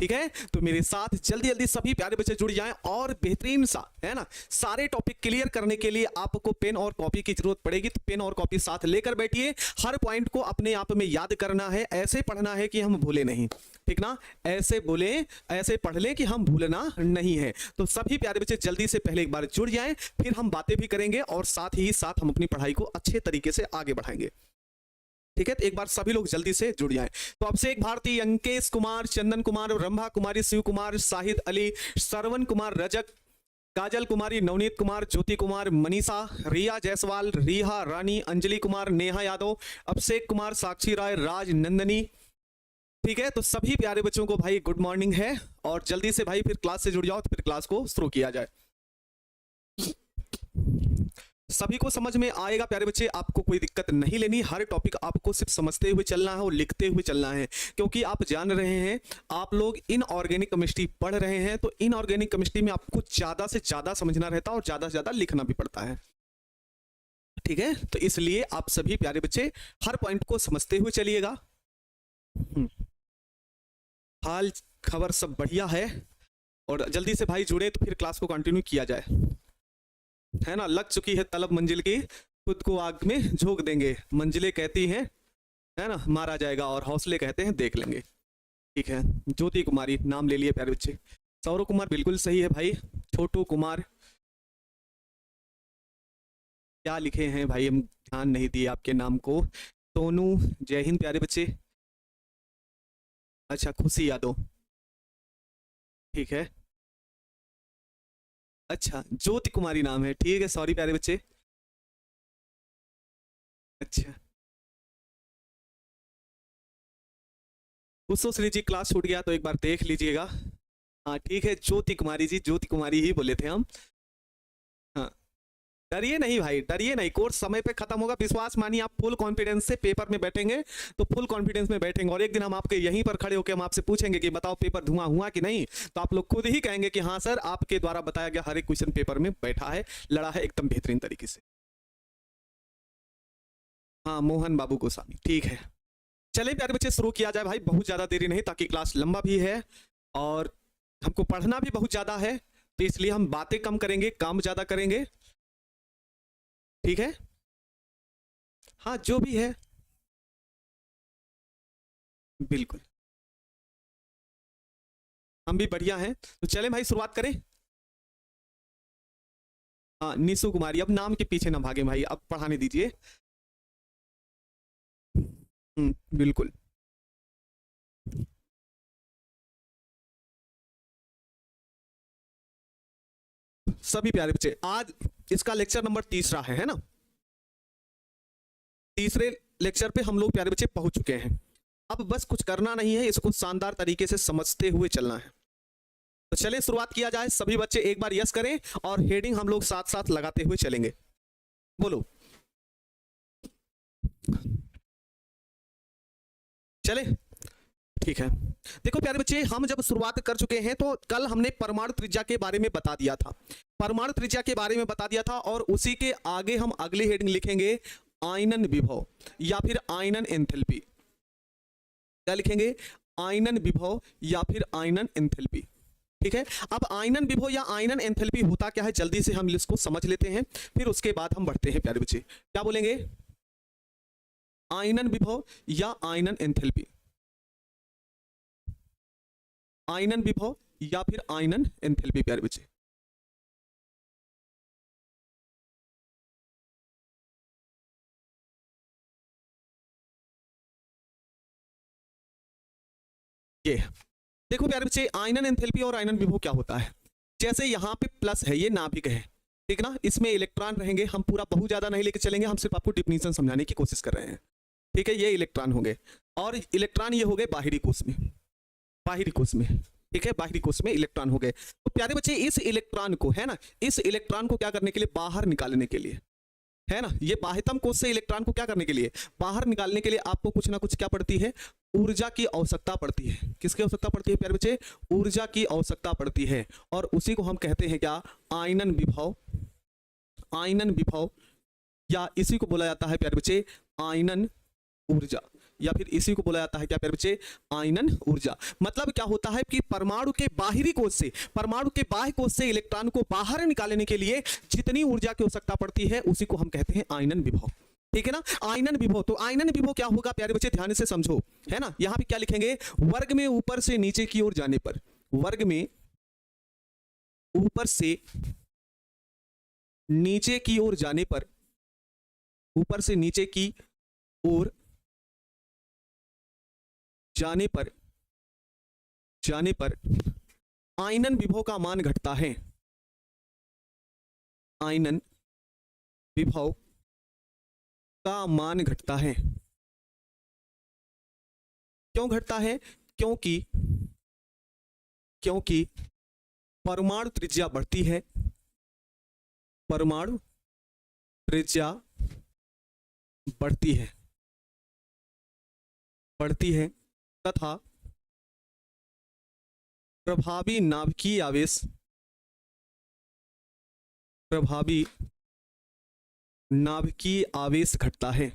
ठीक है, तो मेरे साथ जल्दी जल्दी सभी प्यारे बच्चे जुड़ जाएं और बेहतरीन सा, है ना, सारे टॉपिक क्लियर करने के लिए आपको पेन और कॉपी की जरूरत पड़ेगी। तो पेन और कॉपी साथ लेकर बैठिए, हर पॉइंट को अपने आप में याद करना है, ऐसे पढ़ना है कि हम भूले नहीं, ठीक ना, ऐसे बोले, ऐसे पढ़ लें कि हम भूलना नहीं है। तो सभी प्यारे बच्चे जल्दी से पहले एक बार जुड़ जाएं, फिर हम बातें भी करेंगे और साथ ही साथ हम अपनी पढ़ाई को अच्छे तरीके से आगे बढ़ाएंगे। ठीक है, तो एक बार सभी लोग जल्दी से जुड़ जाएं। तो अब से एक भारती, अंकेश कुमार, चंदन कुमार, रंभा कुमारी, शिव कुमार, शाहिद अली, श्रवण कुमार, रजक, काजल कुमारी, नवनीत कुमार, ज्योति कुमार, मनीषा, रिया जायसवाल, रिहा रानी, अंजलि कुमार, नेहा यादव, अभिषेक कुमार, साक्षी राय, राज नंदनी। ठीक है, तो सभी प्यारे बच्चों को भाई गुड मॉर्निंग है और जल्दी से भाई फिर क्लास से जुड़ जाओ, तो फिर क्लास को शुरू किया जाए। सभी को समझ में आएगा प्यारे बच्चे, आपको कोई दिक्कत नहीं लेनी, हर टॉपिक आपको सिर्फ समझते हुए चलना है और लिखते हुए चलना है, क्योंकि आप जान रहे हैं आप लोग इनऑर्गेनिक केमिस्ट्री पढ़ रहे हैं, तो इनऑर्गेनिक केमिस्ट्री में आपको ज्यादा से ज्यादा समझना रहता है और ज्यादा से ज्यादा लिखना भी पड़ता है। ठीक है, तो इसलिए आप सभी प्यारे बच्चे हर पॉइंट को समझते हुए चलिएगा। हाल खबर सब बढ़िया है और जल्दी से भाई जुड़े तो फिर क्लास को कंटिन्यू किया जाए, है ना। लग चुकी है तलब मंजिल की, खुद को आग में झोंक देंगे, मंजिलें कहती हैं, है ना, मारा जाएगा, और हौसले कहते हैं देख लेंगे। ठीक है, ज्योति कुमारी नाम ले लिए प्यारे बच्चे, सौरव कुमार बिल्कुल सही है भाई, छोटू कुमार, क्या लिखे हैं भाई, हम ध्यान नहीं दिए आपके नाम को। सोनू, जय हिंद प्यारे बच्चे। अच्छा, खुशी यादव, ठीक है, अच्छा ज्योति कुमारी नाम है, ठीक है, सॉरी प्यारे बच्चे। अच्छा, कुशो श्री जी क्लास छूट गया तो एक बार देख लीजिएगा। हाँ ठीक है, ज्योति कुमारी जी, ज्योति कुमारी ही बोले थे हम। हाँ, डरिए नहीं भाई, डरिए नहीं, कोर्स समय पे खत्म होगा, विश्वास मानिए, आप फुल कॉन्फिडेंस से पेपर में बैठेंगे तो फुल कॉन्फिडेंस में बैठेंगे, और एक दिन हम आपके यहीं पर खड़े होकर हम आपसे पूछेंगे कि बताओ पेपर धुआं हुआ कि नहीं, तो आप लोग खुद ही कहेंगे कि हाँ सर, आपके द्वारा बताया गया हर एक क्वेश्चन पेपर में बैठा है, लड़ा है एकदम बेहतरीन तरीके से। हाँ, मोहन बाबू गोस्वामी, ठीक है, चलिए प्यारे बच्चे शुरू किया जाए भाई, बहुत ज्यादा देरी नहीं, ताकि क्लास लंबा भी है और हमको पढ़ना भी बहुत ज्यादा है, तो इसलिए हम बातें कम करेंगे, काम ज्यादा करेंगे। ठीक है, हाँ जो भी है, बिल्कुल हम भी बढ़िया हैं, तो चले भाई शुरुआत करें। हाँ, निशु कुमारी, अब नाम के पीछे ना भागे भाई, अब पढ़ाने दीजिए। बिल्कुल, सभी प्यारे बच्चे, आज इसका लेक्चर नंबर तीसरा है ना, तीसरे लेक्चर पे हम लोग प्यारे बच्चे पहुंच चुके हैं। अब बस कुछ करना नहीं है, इसको शानदार तरीके से समझते हुए चलना है। तो चलिए शुरुआत किया जाए, सभी बच्चे एक बार यस करें और हेडिंग हम लोग साथ साथ लगाते हुए चलेंगे। बोलो, चले, ठीक है। देखो प्यारे बच्चे, हम जब शुरुआत कर चुके हैं तो कल हमने परमाणु त्रिज्या के बारे में बता दिया था, परमाणु त्रिज्या के बारे में बता दिया था, और उसी के आगे हम अगली हेडिंग लिखेंगे आयनन विभव या फिर आयनन एंथैल्पी। क्या लिखेंगे? आयनन विभव या फिर आयनन एंथैल्पी। ठीक है, अब आयनन विभव या आयनन एंथैल्पी होता क्या है, जल्दी से हम इसको समझ लेते हैं, फिर उसके बाद हम बढ़ते हैं प्यारे बच्चे। क्या बोलेंगे? आयनन विभव या आयनन एंथैल्पी, आयनन विभव या फिर आयनन एंथैल्पी प्यारे बच्चे। ये देखो प्यारे बच्चे, आयनन एंथैल्पी और आयनन विभव क्या होता है, जैसे यहाँ पे प्लस है, ये नाभिक है, ठीक ना, इसमें इलेक्ट्रॉन रहेंगे, हम पूरा बहुत ज्यादा नहीं लेके चलेंगे, हम सिर्फ आपको डिफिनीशन समझाने की कोशिश कर रहे हैं। ठीक है, ये इलेक्ट्रॉन होंगे और इलेक्ट्रॉन ये हो गए बाहरी कोश में, बाहरी कोश में, ठीक है, बाहरी कोश में इलेक्ट्रॉन हो गए। तो प्यारे बच्चे, इस इलेक्ट्रॉन को, है ना, इस इलेक्ट्रॉन को क्या करने के लिए, बाहर निकालने के लिए, है ना, ये बाह्यतम कोश से इलेक्ट्रॉन को क्या करने के लिए, बाहर निकालने के लिए आपको कुछ ना कुछ क्या पड़ती है, ऊर्जा की आवश्यकता पड़ती है। किसकी आवश्यकता पड़ती है प्यारे बच्चे? ऊर्जा की आवश्यकता पड़ती है, और उसी को हम कहते हैं क्या, आयनन विभव, आयनन विभव, या इसी को बोला जाता है प्यारे बच्चे आयनन ऊर्जा, या फिर इसी को बोला जाता है क्या प्यारे बच्चे, आयनन ऊर्जा। मतलब क्या होता है कि परमाणु के बाहरी कोश से, परमाणु के बाह्य कोश से इलेक्ट्रॉन को बाहर निकालने के लिए जितनी ऊर्जा की आवश्यकता पड़ती है उसी को हम कहते हैं आयनन विभव। ठीक है ना, आयनन विभव। तो आयनन विभव क्या होगा प्यारे बच्चे, ध्यान से समझो, है ना। यहां पे क्या लिखेंगे, वर्ग में ऊपर से नीचे की ओर जाने पर, वर्ग में ऊपर से नीचे की ओर जाने पर, ऊपर से नीचे की ओर जाने पर आयनन विभव का मान घटता है। आयनन विभव का मान घटता है। क्यों घटता है, क्योंकि परमाणु त्रिज्या बढ़ती है, परमाणु त्रिज्या बढ़ती है तथा प्रभावी नाभिकीय आवेश घटता है।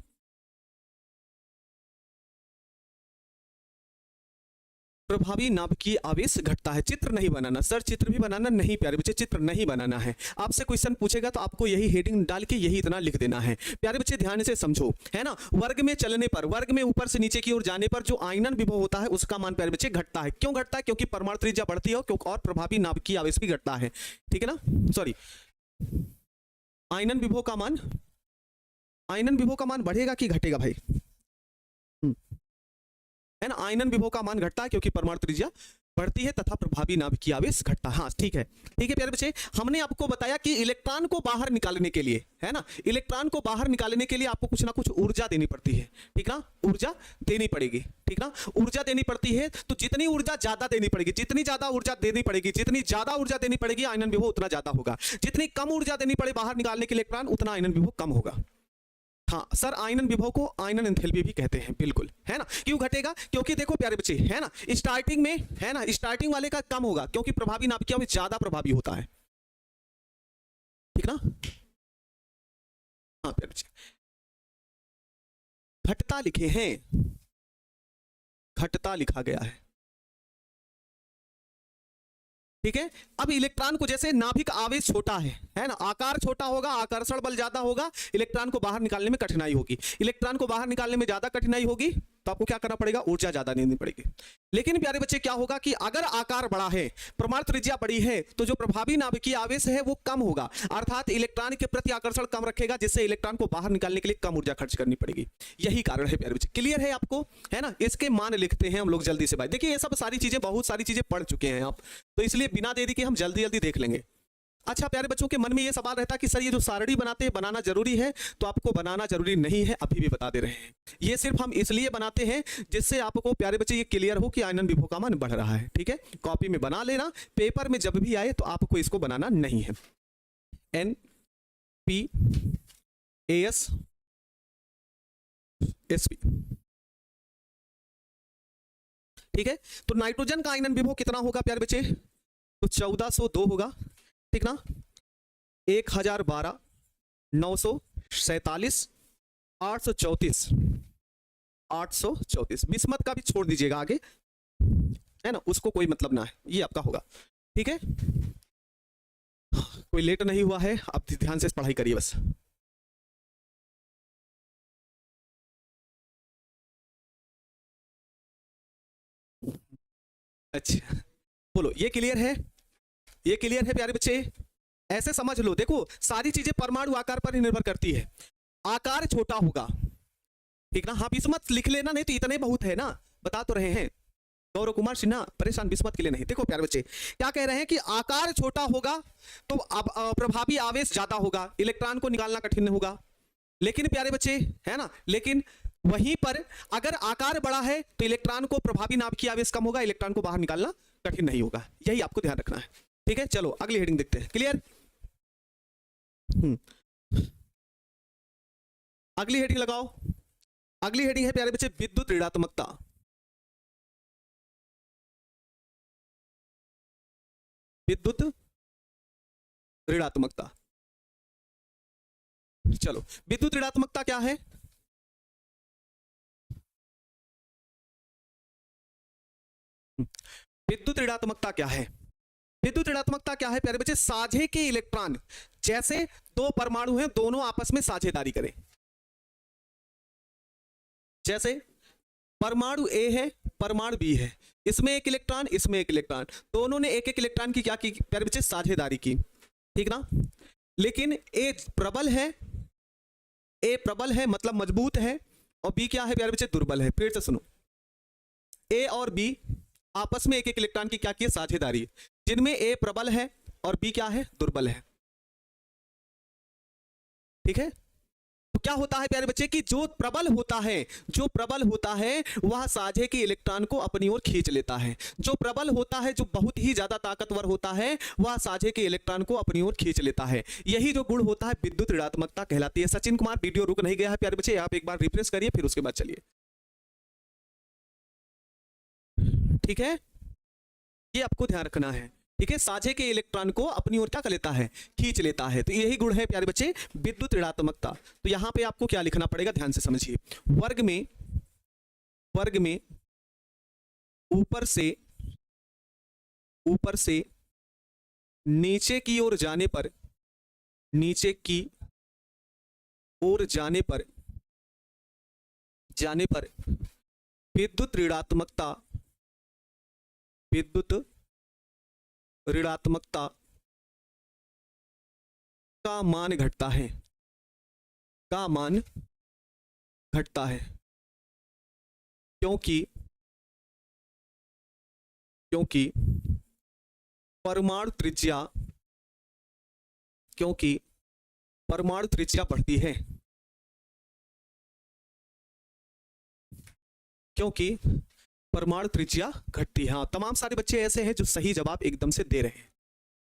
प्रभावी नाभिकीय आवेश घटता है। चित्र नहीं बनाना सर, चित्र भी बनाना नहीं प्यारे बच्चे, चित्र नहीं बनाना है। आपसे क्वेश्चन पूछेगा तो आपको यही हेडिंग डाल के यही इतना लिख देना है। प्यारे बच्चे ध्यान से समझो, है ना। वर्ग में चलने पर, वर्ग में ऊपर से नीचे की ओर जाने पर जो आयनन विभव होता है उसका मान प्यारे बच्चे घटता है। क्यों घटता है, क्योंकि परमाणु त्रिज्या बढ़ती है और प्रभावी नाभिकीय आवेश भी घटता है। ठीक है ना, सॉरी, आयनन विभव का मान, आयनन विभव का मान बढ़ेगा कि घटेगा भाई, है ना। आयनन विभव का मान घटता है क्योंकि परमाणु त्रिज्या बढ़ती है तथा प्रभावी नाभिकीय आवेश घटता है। हाँ ठीक है, ठीक है प्यारे बच्चे। हमने आपको बताया कि इलेक्ट्रॉन को बाहर निकालने के लिए, है ना, इलेक्ट्रॉन को बाहर निकालने के लिए आपको कुछ ना कुछ ऊर्जा देनी पड़ती है। ठीक ना, ऊर्जा देनी पड़ेगी। ठीक ना, ऊर्जा देनी पड़ती है। तो जितनी ऊर्जा ज्यादा देनी पड़ेगी, जितनी ज्यादा ऊर्जा देनी पड़ेगी, जितनी ज्यादा ऊर्जा देनी पड़ेगी आयनन विभव उतना ज्यादा होगा। जितनी कम ऊर्जा देनी पड़े बाहर निकालने के इलेक्ट्रॉन उतना आयनन विभव कम होगा। हाँ सर, आयनन विभव को आयनन एंथैल्पी भी कहते हैं, बिल्कुल, है ना। क्यों घटेगा, क्योंकि देखो प्यारे बच्चे, है ना, स्टार्टिंग में, है ना, स्टार्टिंग वाले का कम होगा क्योंकि प्रभावी नाभिकीय आवेश ज्यादा प्रभावी होता है। ठीक ना, हाँ प्यारे बच्चे, घटता लिखे हैं, घटता लिखा गया है। ठीक है, अब इलेक्ट्रॉन को जैसे नाभिक आवेश छोटा है ना, आकार छोटा होगा, आकर्षण बल ज्यादा होगा, इलेक्ट्रॉन को बाहर निकालने में कठिनाई होगी। इलेक्ट्रॉन को बाहर निकालने में ज्यादा कठिनाई होगी तो आपको क्या करना पड़ेगा, ऊर्जा ज्यादा देनी पड़ेगी। लेकिन प्यारे बच्चे क्या होगा कि अगर आकार बड़ा है, परमाणु त्रिज्या बड़ी है, तो जो प्रभावी नाभिकीय आवेश है वो कम होगा, अर्थात इलेक्ट्रॉन के प्रति आकर्षण कम रखेगा, जिससे इलेक्ट्रॉन को बाहर निकालने के लिए कम ऊर्जा खर्च करनी पड़ेगी। यही कारण है प्यारे बच्चे। क्लियर है आपको, है ना। इसके मान लिखते हैं हम लोग जल्दी से भाई। देखिए ये सब सारी चीजें, बहुत सारी चीजें पढ़ चुके हैं आप, तो इसलिए बिना देरी के हम जल्दी जल्दी देख लेंगे। अच्छा प्यारे बच्चों के मन में ये सवाल रहता है कि सर ये जो सारणी बनाते हैं बनाना जरूरी है, तो आपको बनाना जरूरी नहीं है, अभी भी बता दे रहे हैं। ये सिर्फ हम इसलिए बनाते हैं जिससे आपको प्यारे बच्चे ये क्लियर हो कि आयनन विभव का मान बढ़ रहा है। ठीक है, कॉपी में बना लेना, पेपर में जब भी आए तो आपको इसको बनाना नहीं है। NPAS SP। ठीक है, तो नाइट्रोजन का आयनन विभव कितना होगा प्यारे बच्चे, तो 1402 होगा। ठीक ना, 1012, 947, 834, 834। बिस्मत का भी छोड़ दीजिएगा आगे, है ना, उसको कोई मतलब ना है, ये आपका होगा। ठीक है, कोई लेट नहीं हुआ है, आप ध्यान से पढ़ाई करिए बस। अच्छा बोलो, ये क्लियर है, ये क्लियर है प्यारे बच्चे। ऐसे समझ लो, देखो सारी चीजें परमाणु आकार पर ही निर्भर करती है। आकार छोटा होगा, ठीक ना, हाँ बिस्मत लिख लेना, नहीं तो इतने बहुत है ना, बता तो रहे हैं। गौरव कुमार सिन्हा परेशान बिस्मत के लिए नहीं। देखो प्यारे बच्चे क्या कह रहे हैं कि आकार छोटा होगा तो अब प्रभावी आवेश ज्यादा होगा, इलेक्ट्रॉन को निकालना कठिन होगा। लेकिन प्यारे बच्चे, है ना, लेकिन वहीं पर अगर आकार बड़ा है तो इलेक्ट्रॉन को प्रभावी नाभिकीय आवेश कम होगा, इलेक्ट्रॉन को बाहर निकालना कठिन नहीं होगा। यही आपको ध्यान रखना है। ठीक है, चलो अगली हेडिंग देखते हैं। क्लियर, अगली हेडिंग लगाओ। अगली हेडिंग है प्यारे बच्चे विद्युत ऋणात्मकता। विद्युत ऋणात्मकता। चलो, विद्युत ऋणात्मकता क्या है, विद्युत ऋणात्मकता क्या है? विद्युत ऋणात्मकता क्या है प्यारे बच्चे? साझे के इलेक्ट्रॉन, जैसे दो परमाणु हैं, दोनों आपस में साझेदारी करें। जैसे परमाणु ए है, परमाणु बी है, इसमें एक इलेक्ट्रॉन, इसमें एक इलेक्ट्रॉन, दोनों ने एक एक इलेक्ट्रॉन की क्या की प्यारे बच्चे? साझेदारी की, ठीक ना। लेकिन ए प्रबल है, ए प्रबल है मतलब मजबूत है, और बी क्या है प्यारे बच्चे? दुर्बल है। फिर से सुनो, ए और बी आपस में एक एक इलेक्ट्रॉन की क्या की? साझेदारी, जिनमें ए प्रबल है और बी क्या है? दुर्बल है, ठीक है। तो क्या होता है प्यारे बच्चे कि जो प्रबल होता है, जो प्रबल होता है वह साझे के इलेक्ट्रॉन को अपनी ओर खींच लेता है। जो प्रबल होता है, जो बहुत ही ज्यादा ताकतवर होता है, वह साझे के इलेक्ट्रॉन को अपनी ओर खींच लेता है। यही जो गुण होता है विद्युत ऋणात्मकता कहलाती है। सचिन कुमार, वीडियो रुक नहीं गया है प्यारे बच्चे, आप एक बार रिफ्रेश करिए, फिर उसके बाद चलिए, ठीक है। ये आपको ध्यान रखना है, ठीक है। साझे के इलेक्ट्रॉन को अपनी ओर क्या कर लेता है? खींच लेता है। तो यही गुण है प्यारे बच्चे विद्युत ऋणात्मकता। तो यहां पे आपको क्या लिखना पड़ेगा, ध्यान से समझिए। वर्ग में ऊपर से नीचे की ओर जाने पर, नीचे की ओर जाने पर विद्युत ऋणात्मकता का मान घटता है, का मान घटता है, क्योंकि परमाणु त्रिज्या, बढ़ती है, क्योंकि परमाणु त्रिज्या घटती है। हाँ, तमाम सारे बच्चे ऐसे हैं जो सही जवाब एकदम से दे रहे हैं,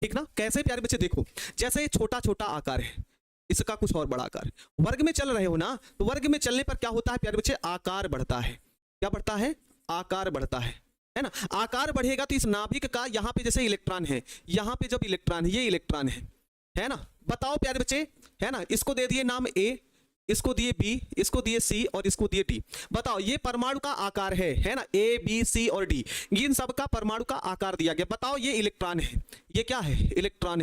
ठीक ना। कैसे प्यारे बच्चे? देखो, जैसे छोटा छोटा आकार है, इसका कुछ और बड़ा आकार, वर्ग में चल रहे हो ना, तो वर्ग में चलने पर क्या होता है प्यारे बच्चे? आकार बढ़ता है। क्या बढ़ता है? आकार बढ़ता है ना। आकार बढ़ेगा तो इस नाभिक का, यहाँ पे जैसे इलेक्ट्रॉन है, यहाँ पे जब इलेक्ट्रॉन है, ये इलेक्ट्रॉन है ना। बताओ प्यारे बच्चे, है ना, इसको दे दिए नाम ए, इसको दिए बी, इसको दिए सी और इसको दिए डी। बताओ, ये परमाणु का आकार है ना, ए बी सी और डी, इन सब का परमाणु का आकार दिया गया। बताओ, ये इलेक्ट्रॉन है, ये क्या है? इलेक्ट्रॉन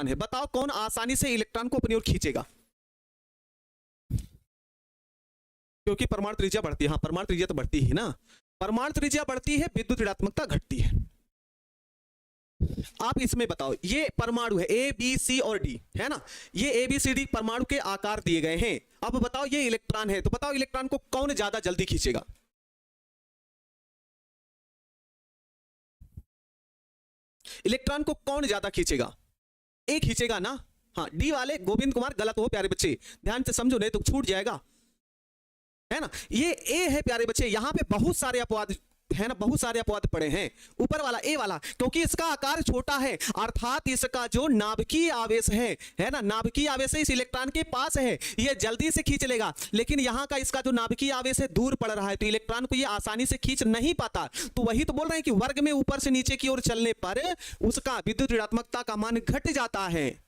है। बताओ कौन आसानी से इलेक्ट्रॉन को अपनी ओर खींचेगा? क्योंकि परमाणु त्रिज्या बढ़ती है। हाँ, परमाणु त्रिज्या तो बढ़ती है ना, परमाणु त्रिज्या बढ़ती है, विद्युत ऋणात्मकता घटती है। आप इसमें बताओ, ये परमाणु है ए बी सी और डी, है ना, ये ए बी सी डी परमाणु के आकार दिए गए हैं। अब बताओ, ये इलेक्ट्रॉन है, तो बताओ इलेक्ट्रॉन को कौन ज्यादा जल्दी खींचेगा? इलेक्ट्रॉन को कौन ज्यादा खींचेगा? ए खींचेगा ना। हाँ, डी वाले गोविंद कुमार गलत हो प्यारे बच्चे, ध्यान से समझो, नहीं तो छूट जाएगा, है ना। ये ए है प्यारे बच्चे, यहां पे बहुत सारे अपवाद है ना, बहुत सारे अपवाद पड़े हैं। ऊपर वाला ए वाला, क्योंकि इसका आकार छोटा है, अर्थात इसका जो नाभिकीय आवेश है ना, नाभिकीय आवेश इस इलेक्ट्रॉन के पास है, ये जल्दी से खींच लेगा। लेकिन यहाँ का इसका जो नाभिकीय आवेश है दूर पड़ रहा है, तो इलेक्ट्रॉन को ये आसानी से खींच नहीं पाता। तो वही तो बोल रहे हैं कि वर्ग में ऊपर से नीचे की ओर चलने पर उसका विद्युत ऋणात्मकता का मान घट जाता है,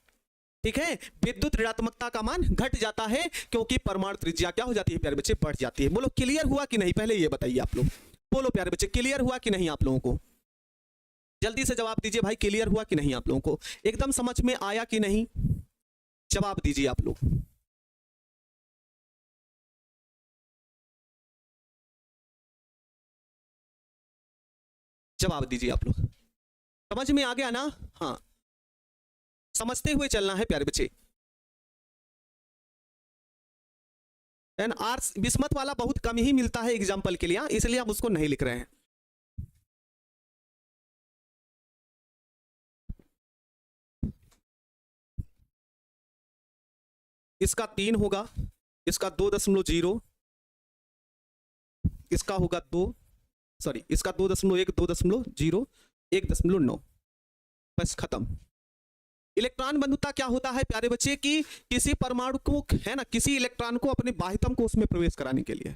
ठीक है। विद्युत ऋणात्मकता का मान घट जाता है क्योंकि परमाणु त्रिज्या क्या हो जाती है प्यारे बच्चे? बढ़ जाती है। बोलो, क्लियर हुआ कि नहीं? पहले ये बताइए आप लोग, बोलो प्यारे बच्चे, क्लियर हुआ कि नहीं आप लोगों को? जल्दी से जवाब दीजिए भाई, क्लियर हुआ कि नहीं आप लोगों को? एकदम समझ में आया कि नहीं? जवाब दीजिए आप लोग। जवाब दीजिए आप लोग। समझ में आ गया ना? हाँ, समझते हुए चलना है प्यारे बच्चे। आर बिस्मत वाला बहुत कम ही मिलता है एग्जाम्पल के लिए, इसलिए हम उसको नहीं लिख रहे हैं। इसका 3 होगा, इसका 2.0, इसका होगा 2, सॉरी इसका 2.1, 2.0, 1.9, बस खत्म। इलेक्ट्रॉन बंधुता क्या होता है प्यारे बच्चे कि किसी परमाणु को, है ना, किसी इलेक्ट्रॉन को अपने बाह्यतम को उसमें प्रवेश कराने के लिए,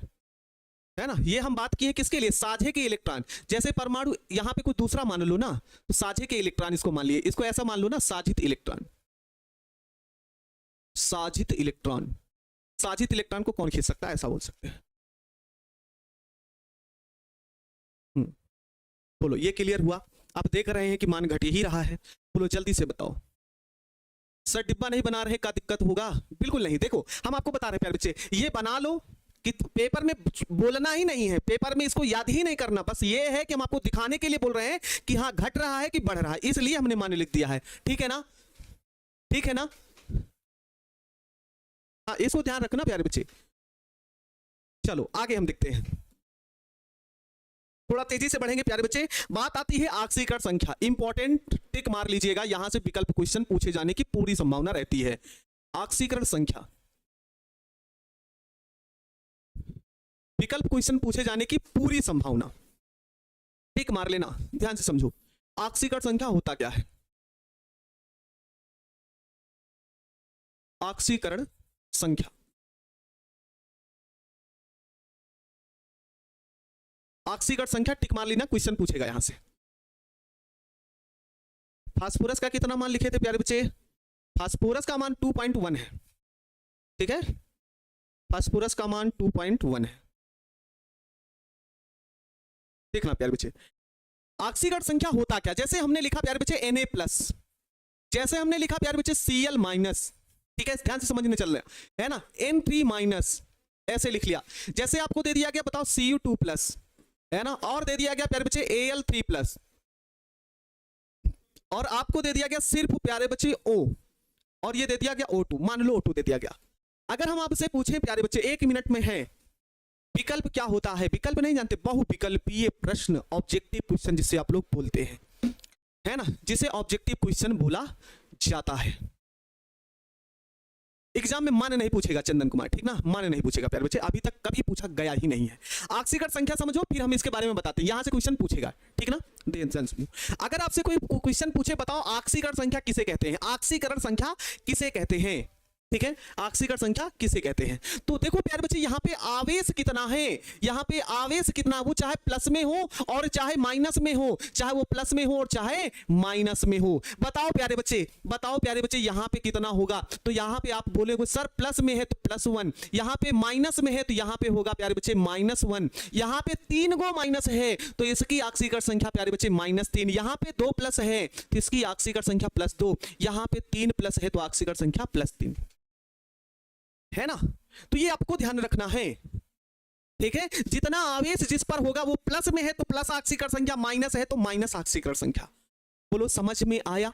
है ना। ये हम बात की है किसके लिए? साझे के इलेक्ट्रॉन। जैसे परमाणु यहां पे कोई दूसरा मान लो ना, तो साझे के इलेक्ट्रॉन इसको मान लिए, इसको ऐसा मान लो ना, साझित इलेक्ट्रॉन। साझित इलेक्ट्रॉन, साझित इलेक्ट्रॉन को कौन खींच सकता है, ऐसा बोल सकते हैं। बोलो ये क्लियर हुआ? आप देख रहे हैं कि मान घट ही रहा है। बोलो जल्दी से बताओ। सर डिब्बा नहीं बना रहे, क्या दिक्कत होगा? बिल्कुल नहीं। देखो हम आपको बता रहे हैं प्यारे बच्चे, ये बना लो कि पेपर में बोलना ही नहीं है, पेपर में इसको याद ही नहीं करना, बस ये है कि हम आपको दिखाने के लिए बोल रहे हैं कि हाँ घट रहा है कि बढ़ रहा है, इसलिए हमने मान लिख दिया है। ठीक है ना? ठीक है ना? हाँ इसको ध्यान रखना प्यारे बच्चे। चलो आगे हम देखते हैं, थोड़ा तेजी से बढ़ेंगे प्यारे बच्चे। बात आती है आक्सीकरण संख्या। इंपॉर्टेंट टिक मार लीजिएगा, यहां से विकल्प क्वेश्चन पूछे जाने की पूरी संभावना रहती है। आक्सीकरण संख्या, विकल्प क्वेश्चन पूछे जाने की पूरी संभावना, टिक मार लेना, ध्यान से समझो। आक्सीकरण संख्या होता क्या है? आक्सीकरण संख्या, आक्सीकरण संख्या टिक मार लेना, क्वेश्चन पूछेगा यहां से। फास्फोरस का कितना मान लिखे थे प्यारे बच्चे? फास्फोरस का मान 2.1 है। ठीक है, फास्फोरस का मान 2.1 है। देखना प्यारे बच्चे, आक्सीकरण संख्या होता क्या? जैसे हमने लिखा प्यारे बच्चे Na+, जैसे हमने लिखा प्यारे बच्चे Cl-, ठीक है, ध्यान से समझने चल रहा है ना, N3-, ऐसे लिख लिया। जैसे आपको दे दिया गया बताओ Cu2+, है ना, और दे दिया गया प्यारे बच्चे Al3+, और आपको दे दिया गया सिर्फ प्यारे बच्चे O, और ये दे दिया गया O2, मान लो O2 दे दिया गया। अगर हम आपसे पूछें प्यारे बच्चे 1 मिनट में है, विकल्प क्या होता है? विकल्प नहीं जानते? बहुविकल्पीय प्रश्न, ऑब्जेक्टिव क्वेश्चन जिसे आप लोग बोलते हैं, है ना, जिसे ऑब्जेक्टिव क्वेश्चन बोला जाता है। एग्जाम में मान नहीं पूछेगा चंदन कुमार, ठीक ना, मान नहीं पूछेगा प्यारे बच्चे, अभी तक कभी पूछा गया ही नहीं है। आक्सीकरण संख्या समझो, फिर हम इसके बारे में बताते हैं, यहां से क्वेश्चन पूछेगा, ठीक ना। अगर आपसे कोई क्वेश्चन पूछे बताओ आक्सीकरण संख्या किसे कहते हैं, आक्सीकरण संख्या किसे कहते हैं, ठीक है, आक्सीकरण संख्या किसे कहते हैं? तो देखो प्यारे बच्चे यहाँ पे आवेश कितना है, यहाँ पे आवेश कितना, वो चाहे प्लस में हो और चाहे माइनस में हो, चाहे वो प्लस में हो और चाहे माइनस में हो। बताओ प्यारे बच्चे, बताओ प्यारे बच्चे यहाँ पे कितना होगा? तो यहाँ पे आप बोलेगे सर प्लस में है तो +1, यहाँ पे माइनस में है तो यहाँ पे होगा प्यारे बच्चे -1, यहाँ पे 3 गो माइनस है तो इसकी आक्सीकरण संख्या प्यारे बच्चे -3, यहाँ पे 2 प्लस है तो इसकी आक्सीकरण संख्या +2, यहाँ पे 3 प्लस है तो आक्सीकरण संख्या +3, है ना। तो ये आपको ध्यान रखना है, ठीक है। जितना आवेश जिस पर होगा वो प्लस में है तो प्लस आक्सीकरण संख्या, माइनस है तो माइनस आक्सीकरण संख्या। बोलो समझ में आया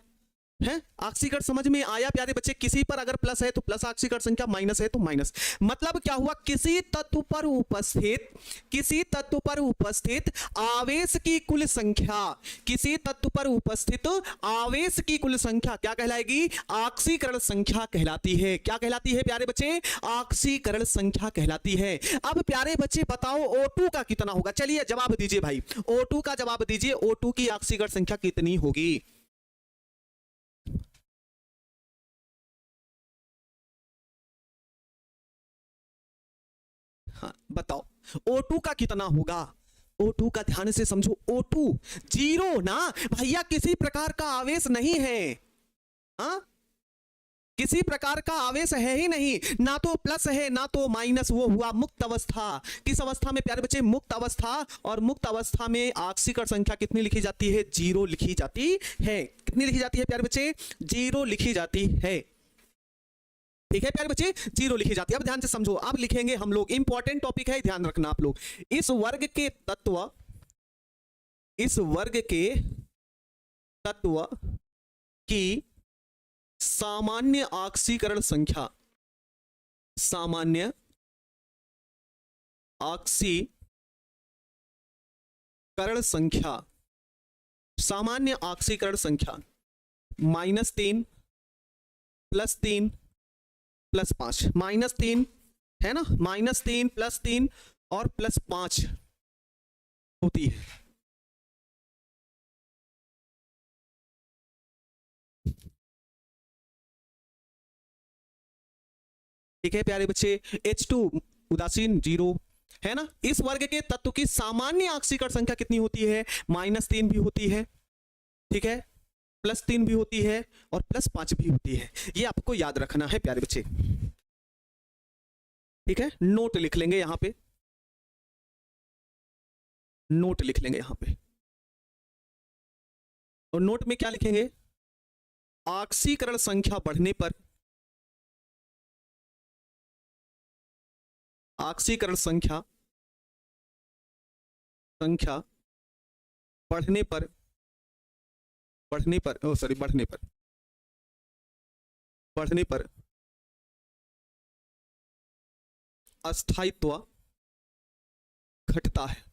है? आक्सीकरण समझ में आया प्यारे बच्चे? किसी पर अगर प्लस है तो प्लस आक्सीकरण संख्या, माइनस है तो माइनस। मतलब क्या हुआ? किसी तत्व पर उपस्थित आवेश की कुल संख्या, किसी तत्व पर उपस्थित आवेश की कुल संख्या क्या कहलाएगी? आक्सीकरण संख्या कहलाती है। क्या कहलाती है प्यारे बच्चे? आक्सीकरण संख्या कहलाती है। अब प्यारे बच्चे बताओ O2 का कितना होगा? चलिए जवाब दीजिए भाई, O2 का जवाब दीजिए। O2 की आक्सीकरण संख्या कितनी होगी? हाँ बताओ O2 का कितना होगा? O2 का ध्यान से समझो, O2 0 ना भैया, किसी प्रकार का आवेश नहीं है। हाँ, किसी प्रकार का आवेश है ही नहीं, ना तो प्लस है ना तो माइनस, वो हुआ मुक्त अवस्था। किस अवस्था में प्यारे बच्चे? मुक्त अवस्था। और मुक्त अवस्था में आक्सीकरण संख्या कितनी लिखी जाती है? 0 लिखी जाती है। कितनी लिखी जाती है प्यारे बच्चे? 0 लिखी जाती है, ठीक है प्यारे बच्चे, 0 लिखी जाती है। अब ध्यान से समझो, अब लिखेंगे हम लोग, इंपॉर्टेंट टॉपिक है, ध्यान रखना आप लोग। इस वर्ग के तत्व की सामान्य आक्सीकरण संख्या, सामान्य आक्सीकरण संख्या, सामान्य आक्सीकरण संख्या -3 +3 +5, -3 है ना, -3 +3 और +5 होती है। ठीक है प्यारे बच्चे, H2 उदासीन 0 है ना। इस वर्ग के तत्व की सामान्य आक्सीकरण संख्या कितनी होती है? -3 भी होती है, ठीक है, +3 भी होती है और +5 भी होती है। ये आपको याद रखना है प्यारे बच्चे, ठीक है। नोट लिख लेंगे यहां पे, नोट लिख लेंगे यहां पे। और नोट में क्या लिखेंगे, ऑक्सीकरण संख्या बढ़ने पर, ऑक्सीकरण संख्या बढ़ने पर, बढ़ने पर अस्थायित्व घटता है।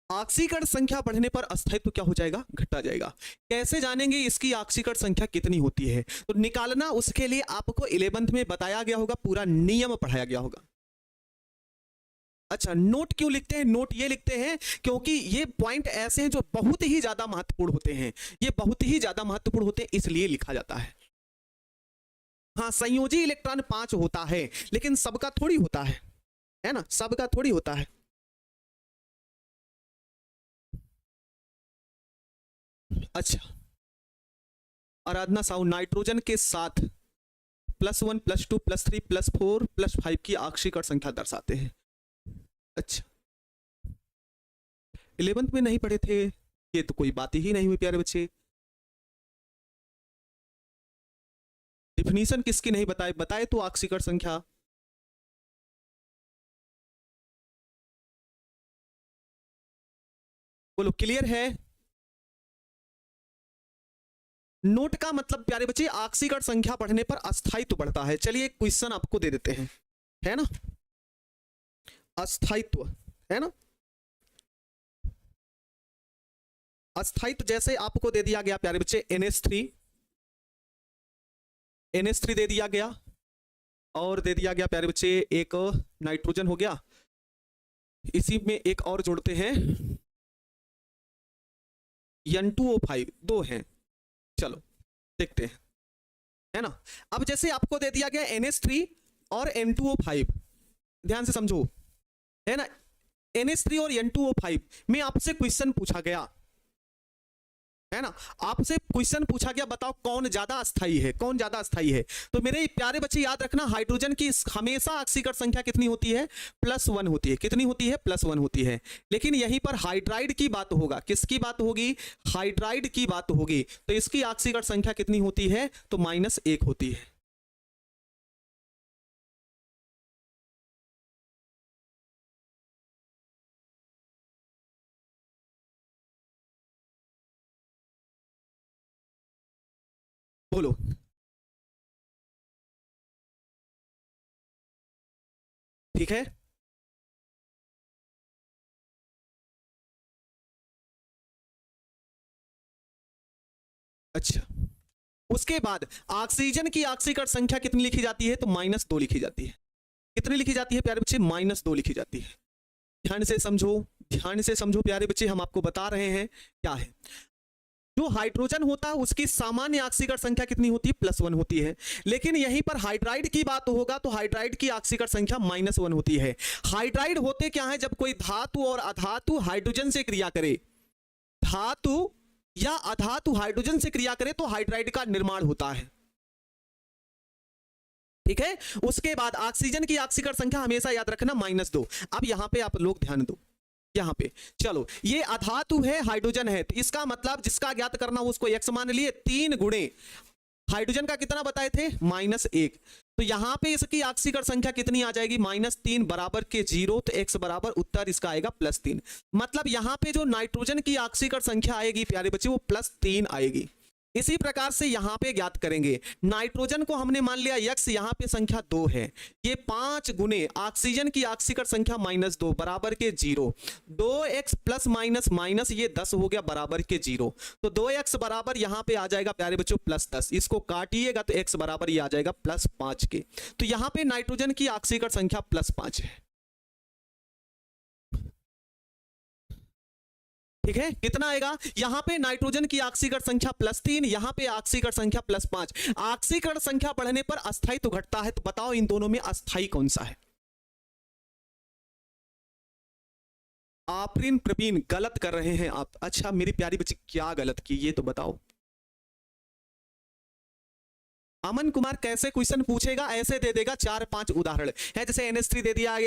ऑक्सीकरण संख्या बढ़ने पर अस्थायित्व क्या हो जाएगा, घटता जाएगा। कैसे जानेंगे इसकी ऑक्सीकरण संख्या कितनी होती है, तो निकालना उसके लिए आपको 11th में बताया गया होगा, पूरा नियम पढ़ाया गया होगा। अच्छा, नोट क्यों लिखते हैं, नोट ये लिखते हैं क्योंकि ये पॉइंट ऐसे हैं जो बहुत ही ज्यादा महत्वपूर्ण होते हैं, ये बहुत ही ज्यादा महत्वपूर्ण होते हैं, इसलिए लिखा जाता है। हाँ, संयोजी इलेक्ट्रॉन 5 होता है, लेकिन सबका थोड़ी होता है ना, सबका थोड़ी होता है। अच्छा, आराधना साहू, नाइट्रोजन के साथ +1 +2 +3 +4 +5 की ऑक्सीकरण संख्या दर्शाते हैं। अच्छा, 11th में नहीं पढ़े थे, ये तो कोई बात ही नहीं हुई प्यारे बच्चे। डिफिनीशन किसकी नहीं बताए तो ऑक्सीकरण संख्या। बोलो, क्लियर है। नोट का मतलब प्यारे बच्चे, ऑक्सीकरण संख्या बढ़ने पर अस्थायित्व बढ़ता है। चलिए एक क्वेश्चन आपको दे देते हैं, है ना, अस्थायित्व, है ना, अस्थायित्व जैसे आपको दे दिया गया प्यारे बच्चे NH3 दे दिया गया, और दे दिया गया प्यारे बच्चे एक नाइट्रोजन हो गया, इसी में एक और जोड़ते हैं N2O5, 2 हैं। चलो देखते हैं, है ना। अब जैसे आपको दे दिया गया NH3 और N2O5, ध्यान से समझो, है ना, NH3 और N2O5 में आपसे क्वेश्चन पूछा गया, है ना, आपसे क्वेश्चन पूछा गया, बताओ कौन ज्यादा अस्थाई है, कौन ज्यादा अस्थाई है। तो मेरे प्यारे बच्चे याद रखना, हाइड्रोजन की हमेशा ऑक्सीकरण संख्या कितनी होती है, +1 होती है। कितनी होती है, +1 होती है। लेकिन यहीं पर हाइड्राइड की बात होगा, किसकी बात होगी, हाइड्राइड की बात होगी, तो इसकी ऑक्सीकरण संख्या कितनी होती है, तो -1 होती है। बोलो, ठीक है। अच्छा, उसके बाद ऑक्सीजन की ऑक्सीकरण संख्या कितनी लिखी जाती है, तो -2 लिखी जाती है। कितनी लिखी जाती है प्यारे बच्चे, -2 लिखी जाती है। ध्यान से समझो, ध्यान से समझो प्यारे बच्चे, हम आपको बता रहे हैं क्या है। जो हाइड्रोजन होता है उसकी सामान्य ऑक्सीकरण संख्या कितनी होती है, +1 होती है। लेकिन यहीं पर हाइड्राइड की बात होगा तो हाइड्राइड की ऑक्सीकरण संख्या -1 होती है। हाइड्राइड होते क्या है, जब कोई धातु और अधातु हाइड्रोजन से क्रिया करे, धातु या अधातु हाइड्रोजन से क्रिया करे तो हाइड्राइड का निर्माण होता है, ठीक है। उसके बाद ऑक्सीजन की ऑक्सीकरण संख्या हमेशा याद रखना -2। अब यहां पे आप लोग ध्यान दो, यहां पे चलो, ये अधातु है, हाइड्रोजन है, तो इसका मतलब जिसका ज्ञात करना हो उसको x मान लिए, 3 गुणे हाइड्रोजन का कितना बताए थे, -1, तो यहां पे इसकी ऑक्सीकरण संख्या कितनी आ जाएगी, -3 बराबर के 0, तो x बराबर उत्तर इसका आएगा +3। मतलब यहां पे जो नाइट्रोजन की ऑक्सीकरण संख्या आएगी प्यारे बच्चे, वो +3 आएगी। इसी प्रकार से यहां पे ज्ञात करेंगे, नाइट्रोजन को हमने मान लिया x, यहां पे संख्या 2 है, ये 5 गुने ऑक्सीजन की ऑक्सीकरण संख्या -2 बराबर के 0, 2x प्लस माइनस माइनस ये 10 हो गया बराबर के 0, तो 2x बराबर यहां पे आ जाएगा प्यारे बच्चों +10, इसको काटिएगा तो x बराबर ये आ जाएगा +5 के। तो यहां पे नाइट्रोजन की ऑक्सीकरण संख्या +5 है, ठीक है। कितना आएगा, यहां पे नाइट्रोजन की ऑक्सीकरण संख्या +3, यहां पे ऑक्सीकरण संख्या +5। ऑक्सीकरण संख्या बढ़ने पर अस्थायित्व घटता है, तो बताओ इन दोनों में अस्थायी कौन सा है। आफरीन प्रवीण, गलत कर रहे हैं आप। अच्छा मेरी प्यारी बच्ची, क्या गलत की ये तो बताओ। अमन कुमार कैसे क्वेश्चन पूछेगा, ऐसे दे देगा 4-5 उदाहरण है, जैसे NH3 दे दिया,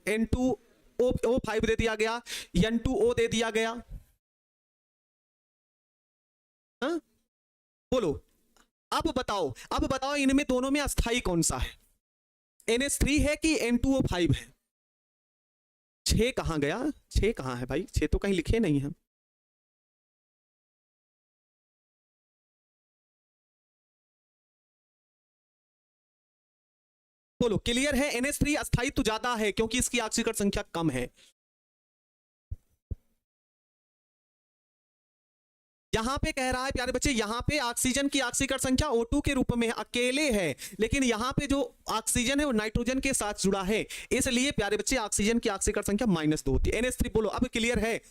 N2O5 दे दिया गया, N2O दे दिया गया। हाँ बोलो, अब बताओ इनमें दोनों में अस्थाई कौन सा है, NH3 है कि N2O5 है? 6 कहां गया, 6 कहां है भाई, 6 तो कहीं लिखे नहीं है। बोलो क्लियर है, NH3 अस्थायित्व ज्यादा है क्योंकि इसकी ऑक्सीकरण संख्या कम है। यहां पे कह रहा है प्यारे बच्चे, यहां पे ऑक्सीजन की ऑक्सीकरण संख्या O2 के रूप में अकेले है, लेकिन यहां पे जो ऑक्सीजन है वो नाइट्रोजन के साथ जुड़ा है, इसलिए प्यारे बच्चे ऑक्सीजन की ऑक्सीकरण संख्या -2 होती है। NH3 बोलो अब क्लियर है,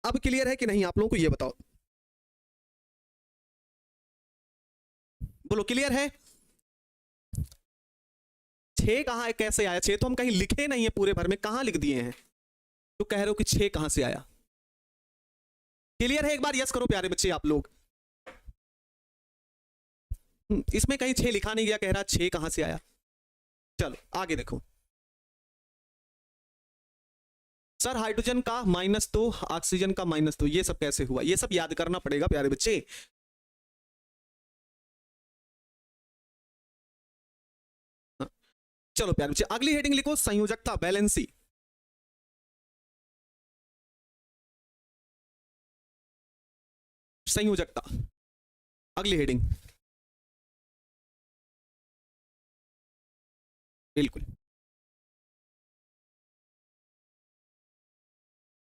अब क्लियर है कि नहीं, आप लोगों को ये बताओ, बोलो क्लियर है। 6 कहां है, कैसे आया 6? तो हम कहीं लिखे नहीं है पूरे भर में, कहां लिख दिए हैं तो कह रहे हो कि 6 कहां से आया? क्लियर है, एक बार यस करो प्यारे बच्चे आप लोग। इसमें कहीं 6 लिखा नहीं गया, कह रहा 6 कहां से आया। चलो आगे देखो, सर हाइड्रोजन का -2, ऑक्सीजन का -2, ये सब कैसे हुआ, ये सब याद करना पड़ेगा प्यारे बच्चे। चलो प्यारे बच्चे अगली हेडिंग लिखो, संयोजकता, बैलेंसी। संयोजकता अगली हेडिंग, बिल्कुल।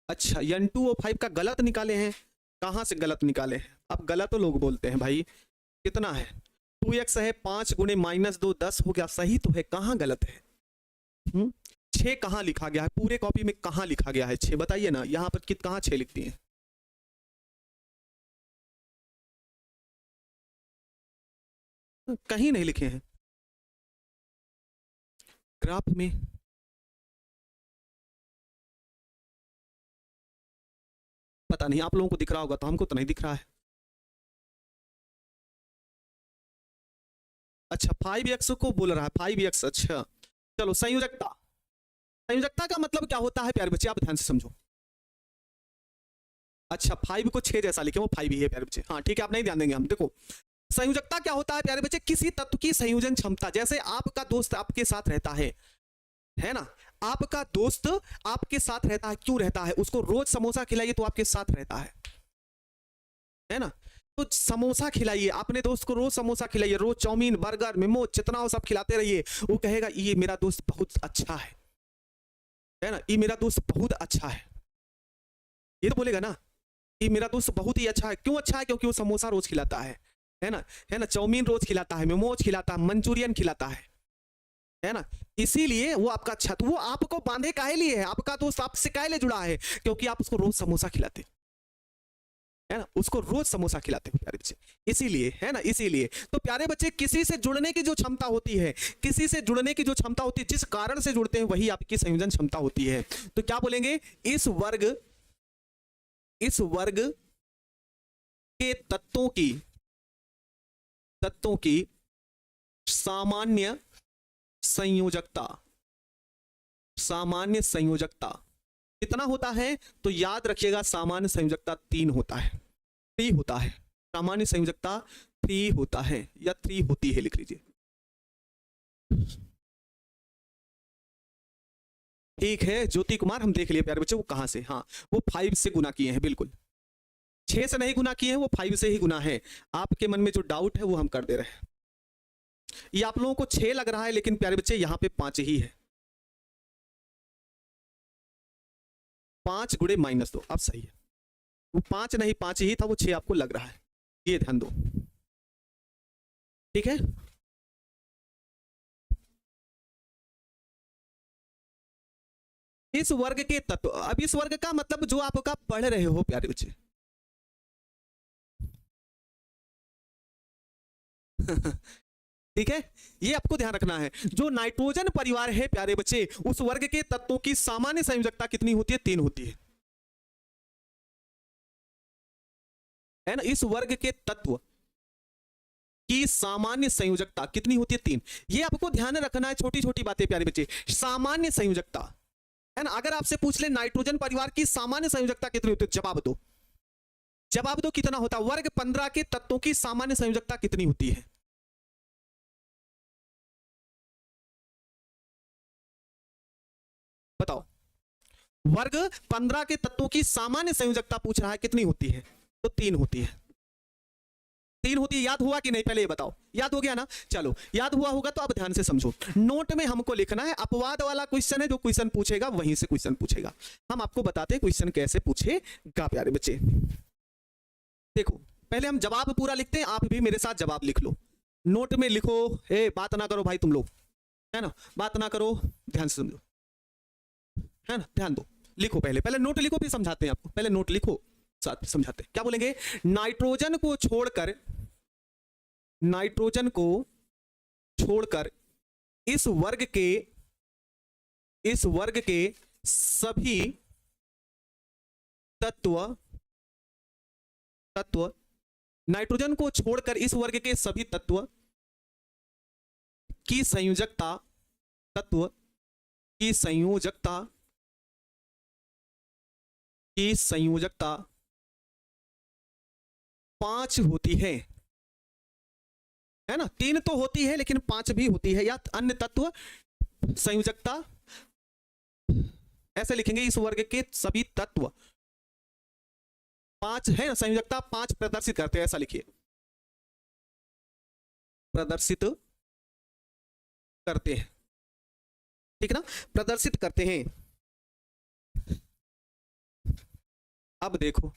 अच्छा N2O5 का गलत निकाले हैं, कहां से गलत निकाले हैं? अब गलत तो लोग बोलते हैं भाई, कितना है 2x है, 5 गुणे -2 10 हो गया, सही तो है, कहां गलत है? 6 कहां लिखा गया है पूरे कॉपी में, कहां लिखा गया है 6 बताइए ना, यहां पर कहां 6 लिखती हैं? कहीं नहीं लिखे हैं ग्राफ में। पता नहीं आप लोगों को दिख रहा होगा, तो हमको तो नहीं दिख रहा है। अच्छा 5x को बोल रहा है, 5x, अच्छा चलो संयोजकता। संयोजकता का मतलब क्या होता है प्यारे बच्चे, आप ध्यान से समझो। अच्छा 5 को 6 जैसा लिखे, वो 5 ही है प्यारे बच्चे, हाँ ठीक है, आप नहीं ध्यान देंगे हम। देखो संयोजकता क्या होता है प्यारे बच्चे, किसी तत्व की संयोजन क्षमता, जैसे आपका दोस्त आपके साथ रहता है ना, आपका दोस्त आपके साथ रहता है, क्यों रहता है? उसको रोज समोसा खिलाइए तो आपके साथ रहता है ना, तो समोसा खिलाइए अपने दोस्त को, रोज समोसा खिलाइए, रोज चाउमीन, बर्गर, मोमो, जितना हो सब खिलाते रहिए, वो कहेगा ये मेरा दोस्त बहुत अच्छा है ना, ये मेरा दोस्त बहुत अच्छा है, ये तो बोलेगा ना, ये मेरा दोस्त बहुत ही अच्छा है। क्यों अच्छा है? क्योंकि वो समोसा रोज खिलाता है ना, चाउमीन रोज खिलाता है, मोमोज खिलाता है, मंचूरियन खिलाता है ना, इसीलिए वो आपका अच्छा, तो वो आपको बांधे काहे लिए है, आपका दोस्त आपसे काहे लिए जुड़ा है? क्योंकि आप उसको रोज समोसा खिलाते है ना, उसको रोज समोसा खिलाते हो प्यारे बच्चे, इसीलिए, है ना, इसीलिए। तो प्यारे बच्चे किसी से जुड़ने की जो क्षमता होती है, किसी से जुड़ने की जो क्षमता होती है, जिस कारण से जुड़ते हैं वही आपकी संयोजन क्षमता होती है। तो क्या बोलेंगे, इस वर्ग के तत्वों की सामान्य संयोजकता कितना होता है? तो याद रखिएगा सामान्य संयोजकता 3 होता है, 3 होता है, सामान्य संयोजकता 3 होता है या 3 होती है, लिख लीजिए। ठीक है ज्योति कुमार, हम देख लिए प्यारे बच्चे वो कहां से, हाँ वो 5 से गुना किए हैं, बिल्कुल 6 से नहीं गुना किए हैं, वो 5 से ही गुना है। आपके मन में जो डाउट है वो हम कर दे रहे हैं। ये आप लोगों को 6 लग रहा है, लेकिन प्यारे बच्चे यहां पे 5 ही है, 5 गुणे -2, अब सही है, वो 5 नहीं 5 ही था, वो 6 आपको लग रहा है, ये ध्यान दो, ठीक है। इस वर्ग के तत्व, अब इस वर्ग का मतलब जो आपका पढ़ रहे हो प्यारे बच्चे ठीक है, ये आपको ध्यान रखना है। जो नाइट्रोजन परिवार है प्यारे बच्चे, उस वर्ग के तत्वों की सामान्य संयोजकता कितनी होती है? 3 होती है ना, इस वर्ग के तत्व की सामान्य संयोजकता कितनी होती है? 3। ये आपको ध्यान रखना है, छोटी छोटी बातें प्यारे बच्चे। सामान्य संयोजकता है ना, अगर आपसे पूछ ले नाइट्रोजन परिवार की सामान्य संयोजकता कितनी होती है, जवाब दो, जवाब दो कितना होता है? वर्ग 15 के तत्वों की सामान्य संयोजकता कितनी होती है? बताओ। वर्ग 15 के तत्वों की सामान्य संयोजकता पूछ रहा है, कितनी होती है? तो 3 होती है। 3 होती है। याद हुआ कि नहीं? पहले ये बताओ, याद हो गया ना? चलो, याद हुआ होगा तो अब ध्यान से समझो। नोट में हमको लिखना है, अपवाद वाला क्वेश्चन है, जो क्वेश्चन पूछेगा वहीं से क्वेश्चन पूछेगा। हम आपको बताते हैं क्वेश्चन कैसे पूछेगा प्यारे बच्चे। देखो, पहले हम जवाब पूरा लिखते हैं, आप भी मेरे साथ जवाब लिख लो। नोट में लिखो, बात ना करो भाई तुम लोग, है ना, बात ना करो, ध्यान से समझो, है ना, ध्यान दो। लिखो, पहले नोट लिखो, फिर समझाते हैं आपको। पहले नोट लिखो, साथ समझाते हैं। क्या बोलेंगे? नाइट्रोजन को छोड़कर, नाइट्रोजन को छोड़कर इस वर्ग के सभी तत्व नाइट्रोजन को छोड़कर इस वर्ग के सभी तत्व की संयोजकता 5 होती है ना? 3 तो होती है लेकिन 5 भी होती है। या अन्य तत्व संयोजकता, ऐसे लिखेंगे, इस वर्ग के सभी तत्व 5 है ना, संयोजकता 5 प्रदर्शित करते हैं, ऐसा लिखिए, प्रदर्शित करते हैं, ठीक ना, प्रदर्शित करते हैं। अब देखो,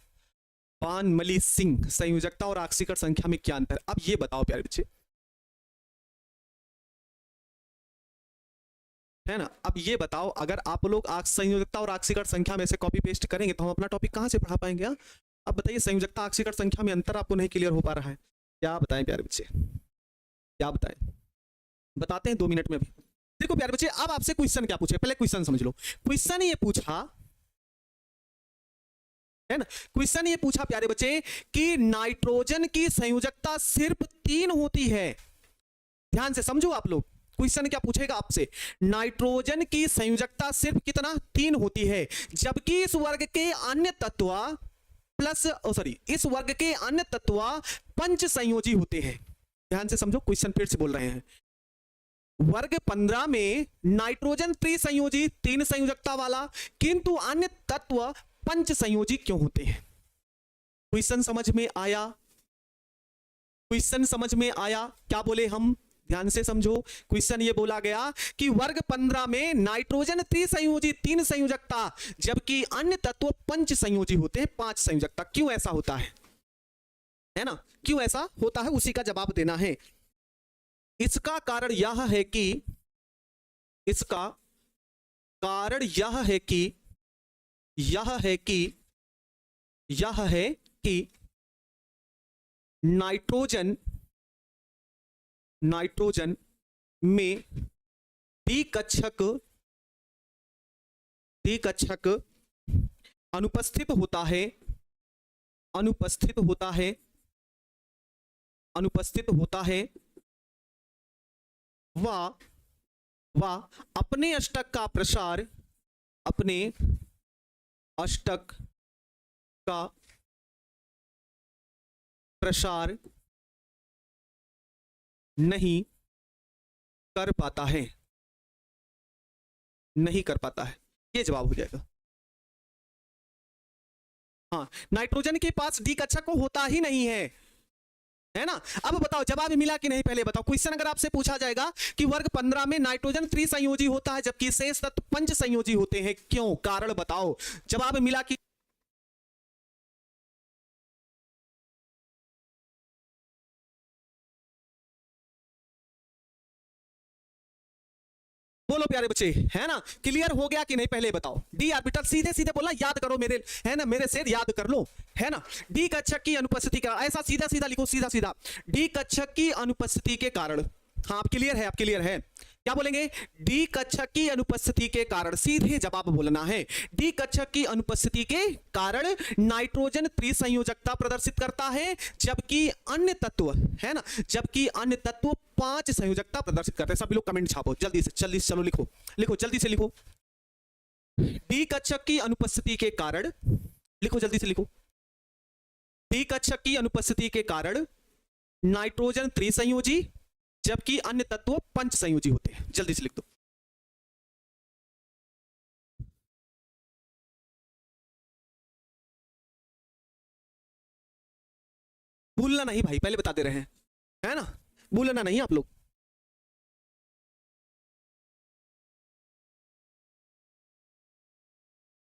बानमली सिंह, संयोजकता और ऑक्सीकरण संख्या में क्या अंतर? अब ये बताओ प्यारे बच्चे, है ना, अब ये बताओ, अगर आप लोग संयोजकता और ऑक्सीकरण संख्या में से कॉपी पेस्ट करेंगे तो हम अपना टॉपिक कहां से पढ़ा पाएंगे? अब बताइए, संयोजकता ऑक्सीकरण संख्या में अंतर आपको नहीं क्लियर हो पा रहा है? क्या बताएं प्यारे बच्चे, क्या बताएं? बताते हैं 2 मिनट में भी। देखो प्यारे बच्चे, अब आपसे क्वेश्चन क्या पूछे, पहले क्वेश्चन समझ लो। क्वेश्चन ये पूछा, है ना, क्वेश्चन ये पूछा प्यारे बच्चे कि नाइट्रोजन की संयोजकता सिर्फ 3 होती है। ध्यान से समझो आप लोग, क्वेश्चन क्या पूछेगा आपसे? नाइट्रोजन की संयोजकता सिर्फ कितना? 3 होती है, जबकि इस वर्ग के अन्य तत्व इस वर्ग के अन्य तत्व 5 संयोजी होते हैं। ध्यान से समझो, क्वेश्चन फिर से बोल रहे हैं। वर्ग 15 में नाइट्रोजन त्रिसंयोजी, 3 संयोजकता वाला, किंतु अन्य तत्व 5 संयोजी क्यों होते हैं? क्वेश्चन समझ में आया? क्वेश्चन समझ में आया? क्या बोले हम? ध्यान से समझो, क्वेश्चन ये बोला गया कि वर्ग 15 में नाइट्रोजन त्रिसंयोजी, 3 संयोजकता, जबकि अन्य तत्व 5 संयोजी होते हैं, 5 संयोजकता। क्यों ऐसा होता है ना, क्यों ऐसा होता है, उसी का जवाब देना है। इसका कारण यह है कि नाइट्रोजन में द्विकक्षक अनुपस्थित होता है वह अपने अष्टक का प्रसार नहीं कर पाता है, ये जवाब हो जाएगा। हाँ, नाइट्रोजन के पास द्विकक्षक होता ही नहीं है ना। अब बताओ जवाब मिला कि नहीं, पहले बताओ। क्वेश्चन अगर आपसे पूछा जाएगा कि वर्ग 15 में नाइट्रोजन त्रिसंयोजी होता है जबकि शेष तत्व 5 संयोजी होते हैं, क्यों? कारण बताओ। जवाब मिला कि बोलो प्यारे बच्चे, है ना, क्लियर हो गया कि नहीं? पहले बताओ। डी ऑर्बिटल, सीधे सीधे बोला, याद करो मेरे, है ना, मेरे से याद कर लो, है ना। डी कक्षक की अनुपस्थिति का, ऐसा सीधा सीधा लिखो, सीधा सीधा, डी कक्षक की अनुपस्थिति के कारण। हाँ, आप क्लियर है, क्या बोलेंगे? डी कक्षक की अनुपस्थिति के कारण, सीधे जवाब बोलना है। डी कक्षक की अनुपस्थिति के कारण नाइट्रोजन त्रिसंयोजकता प्रदर्शित करता है, जबकि अन्य तत्व, है ना, जबकि अन्य तत्व 5 संयोजकता प्रदर्शित करते हैं। सभी लोग कमेंट छापो जल्दी से, जल्दी से, चलो लिखो लिखो, जल्दी से लिखो। डी कक्षक की अनुपस्थिति के कारण, लिखो जल्दी से लिखो। डी कक्षक की अनुपस्थिति के कारण नाइट्रोजन त्रिसंयोजी, जबकि अन्य तत्व पंच संयोजी होते हैं। जल्दी से लिख दो। भूलना नहीं भाई, पहले बता दे रहे हैं, है ना, भूलना नहीं आप लोग।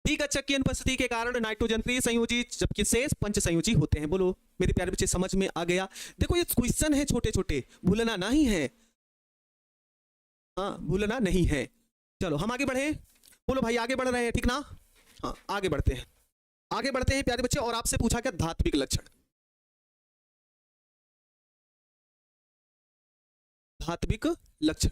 डी कक्षक की अनुपस्थिति के कारण नाइट्रोजन त्रिसंयोजी, जबकि शेष पंच संयोजी होते हैं। बोलो मेरे प्यारे बच्चे, समझ में आ गया? देखो ये क्वेश्चन है छोटे छोटे, भूलना नहीं है, हाँ भूलना नहीं है। चलो हम आगे बढ़े। बोलो भाई आगे बढ़ रहे हैं, ठीक ना? हाँ आगे बढ़ते हैं, आगे बढ़ते हैं प्यारे बच्चे। और आपसे पूछा क्या? धात्विक लक्षण। धात्विक लक्षण,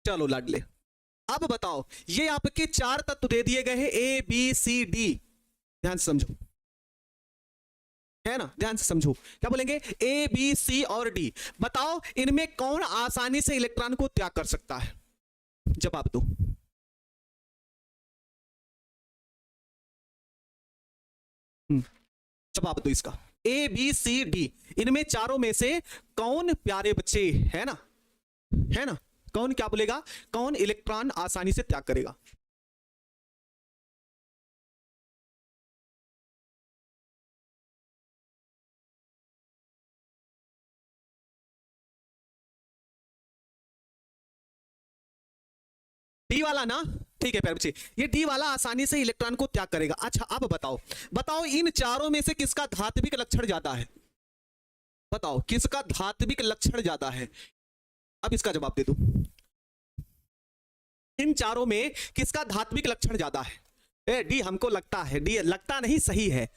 चलो लाडले अब बताओ, ये आपके 4 तत्व दे दिए गए हैं, ए बी सी डी। ध्यान से समझो, है ना, ध्यान से समझो। क्या बोलेंगे? ए बी सी और डी। बताओ इनमें कौन आसानी से इलेक्ट्रॉन को त्याग कर सकता है? जवाब दो। जवाब दो इसका। ए बी सी डी, इनमें चारों में से कौन प्यारे बच्चे, है ना, है ना, कौन क्या बोलेगा? कौन इलेक्ट्रॉन आसानी से त्याग करेगा? डी वाला ना, ठीक है प्यारे बच्चे, ये डी वाला आसानी से इलेक्ट्रॉन को त्याग करेगा। अच्छा अब बताओ, बताओ इन चारों में से किसका धात्विक लक्षण ज्यादा है? बताओ किसका धात्विक लक्षण ज्यादा है? अब इसका जवाब दे दो। इन चारों में किसका धात्विक लक्षण ज्यादा है? ए डी हमको लगता है, डी लगता नहीं, सही है।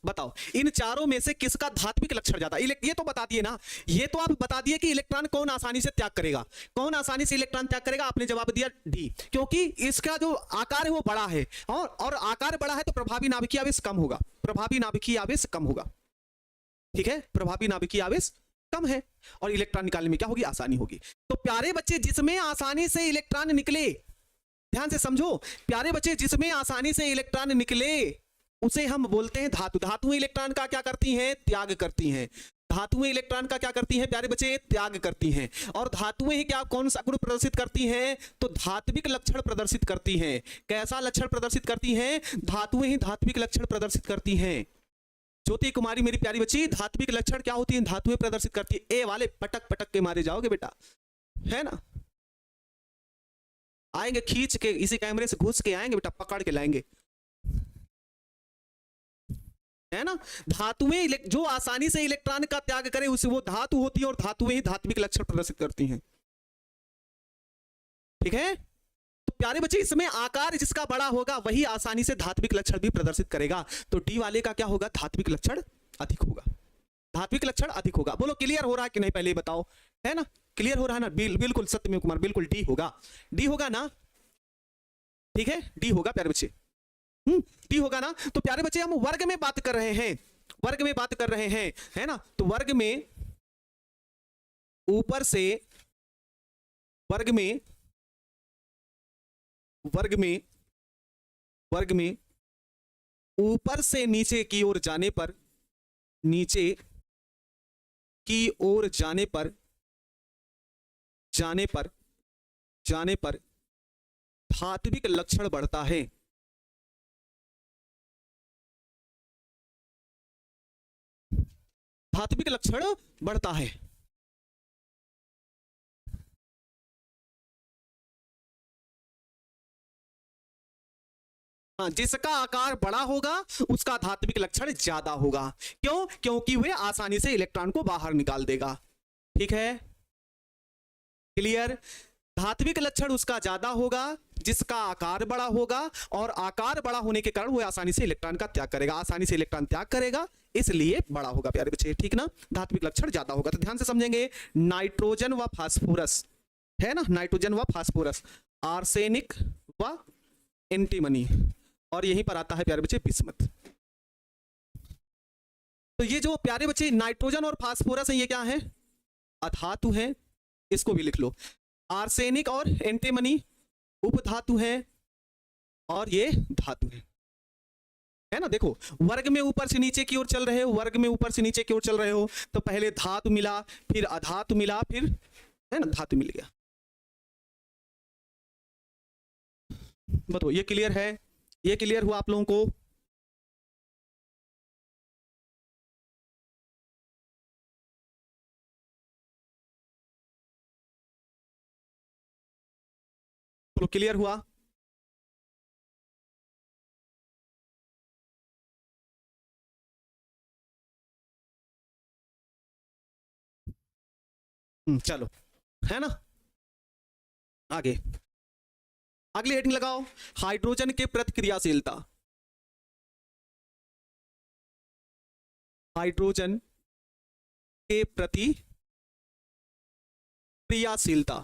बताओ इन चारों में से किसका धात्विक लक्षण ज्यादा? ये तो बता दिए ना, ये तो आप बता दिए कि इलेक्ट्रॉन कौन आसानी से त्याग करेगा, कौन आसानी से इलेक्ट्रॉन त्याग करेगा। आपने जवाब दिया डी, क्योंकि इसका जो आकार है वो बड़ा है, और आकार बड़ा है तो प्रभावी नाभिकीय आवेश कम होगा, प्रभावी नाभिकीय आवेश कम होगा, ठीक है, प्रभावी नाभिकीय आवेश कम है, और इलेक्ट्रॉन निकालने में क्या होगी? आसानी होगी। तो प्यारे बच्चे जिसमें आसानी से इलेक्ट्रॉन निकले, ध्यान से समझो, प्यारे बच्चे जिसमें आसानी से इलेक्ट्रॉन निकले उसे हम बोलते हैं धातु। धातुएं इलेक्ट्रॉन का क्या करती हैं? त्याग करती हैं। धातुएं इलेक्ट्रॉन का क्या करती हैं प्यारे बच्चे? त्याग करती हैं। और धातुएं ही क्या, कौन सा गुण प्रदर्शित करती हैं? तो धात्विक लक्षण प्रदर्शित करती हैं। कैसा लक्षण प्रदर्शित करती हैं? धातुएं ही धात्विक लक्षण प्रदर्शित करती हैं। ज्योति कुमारी मेरी प्यारी बच्ची, धात्विक लक्षण क्या होती है? धातुएं प्रदर्शित करती है। ए वाले पटक पटक के मारे जाओगे बेटा, है ना, आएंगे खींच के, इसी कैमरे से घुस के आएंगे बेटा, पकड़ के लाएंगे, है ना। धातुएं जो आसानी से इलेक्ट्रॉन का त्याग करे उसे वो धातु होती है, और धातुएं ही धात्विक लक्षण प्रदर्शित करती हैं, ठीक है। तो प्यारे बच्चे इसमें आकार जिसका बड़ा होगा वही आसानी से धात्विक लक्षण भी प्रदर्शित करेगा। तो डी वाले का क्या होगा? धात्विक लक्षण अधिक होगा, धात्विक लक्षण अधिक होगा। बोलो क्लियर हो रहा है कि नहीं? पहले बताओ, है ना, क्लियर हो रहा है ना? बिल्कुल सत्यमेव कुमार, बिल्कुल डी होगा, डी होगा ना, ठीक है, डी होगा प्यारे बच्चे, डी होगा ना। तो प्यारे बच्चे हम वर्ग में बात कर रहे हैं, वर्ग में बात कर रहे हैं, है ना। तो वर्ग में ऊपर से, वर्ग में, वर्ग में, वर्ग में ऊपर से नीचे की ओर जाने पर, नीचे की ओर जाने पर, जाने पर, जाने पर धात्विक लक्षण बढ़ता है। धात्विक लक्षण बढ़ता है। हाँ, जिसका आकार बड़ा होगा उसका धात्विक लक्षण ज्यादा होगा। क्यों? क्योंकि वह आसानी से इलेक्ट्रॉन को बाहर निकाल देगा। ठीक है, क्लियर? धात्विक लक्षण उसका ज्यादा होगा जिसका आकार बड़ा होगा, और आकार बड़ा होने के कारण वो आसानी से इलेक्ट्रॉन का त्याग करेगा, आसानी से इलेक्ट्रॉन त्याग करेगा, इसलिए बड़ा होगा प्यारे बच्चे। ठीक ना, धात्विक लक्षण ज्यादा होगा। तो ध्यान से समझेंगे, नाइट्रोजन व फास्फोरस है ना, नाइट्रोजन व फास्फोरस, आर्सेनिक व एंटीमनी, और यहीं पर आता है प्यारे बच्चे बिस्मथ। तो ये जो प्यारे बच्चे नाइट्रोजन और फास्फोरस है, ये क्या है? अधातु है, इसको भी लिख लो। आर्सेनिक और एंटीमनी उपधातु है, और ये धातु है ना। देखो, वर्ग में ऊपर से नीचे की ओर चल रहे हो, वर्ग में ऊपर से नीचे की ओर चल रहे हो, तो पहले धातु मिला, फिर अधातु मिला, फिर है ना धातु मिल गया। बताओ, ये क्लियर है? ये क्लियर हुआ आप लोगों को? बोलो, क्लियर हुआ? चलो, है ना। आगे, अगली हेडिंग लगाओ, हाइड्रोजन के प्रतिक्रियाशीलता। हाइड्रोजन के प्रति क्रियाशीलता,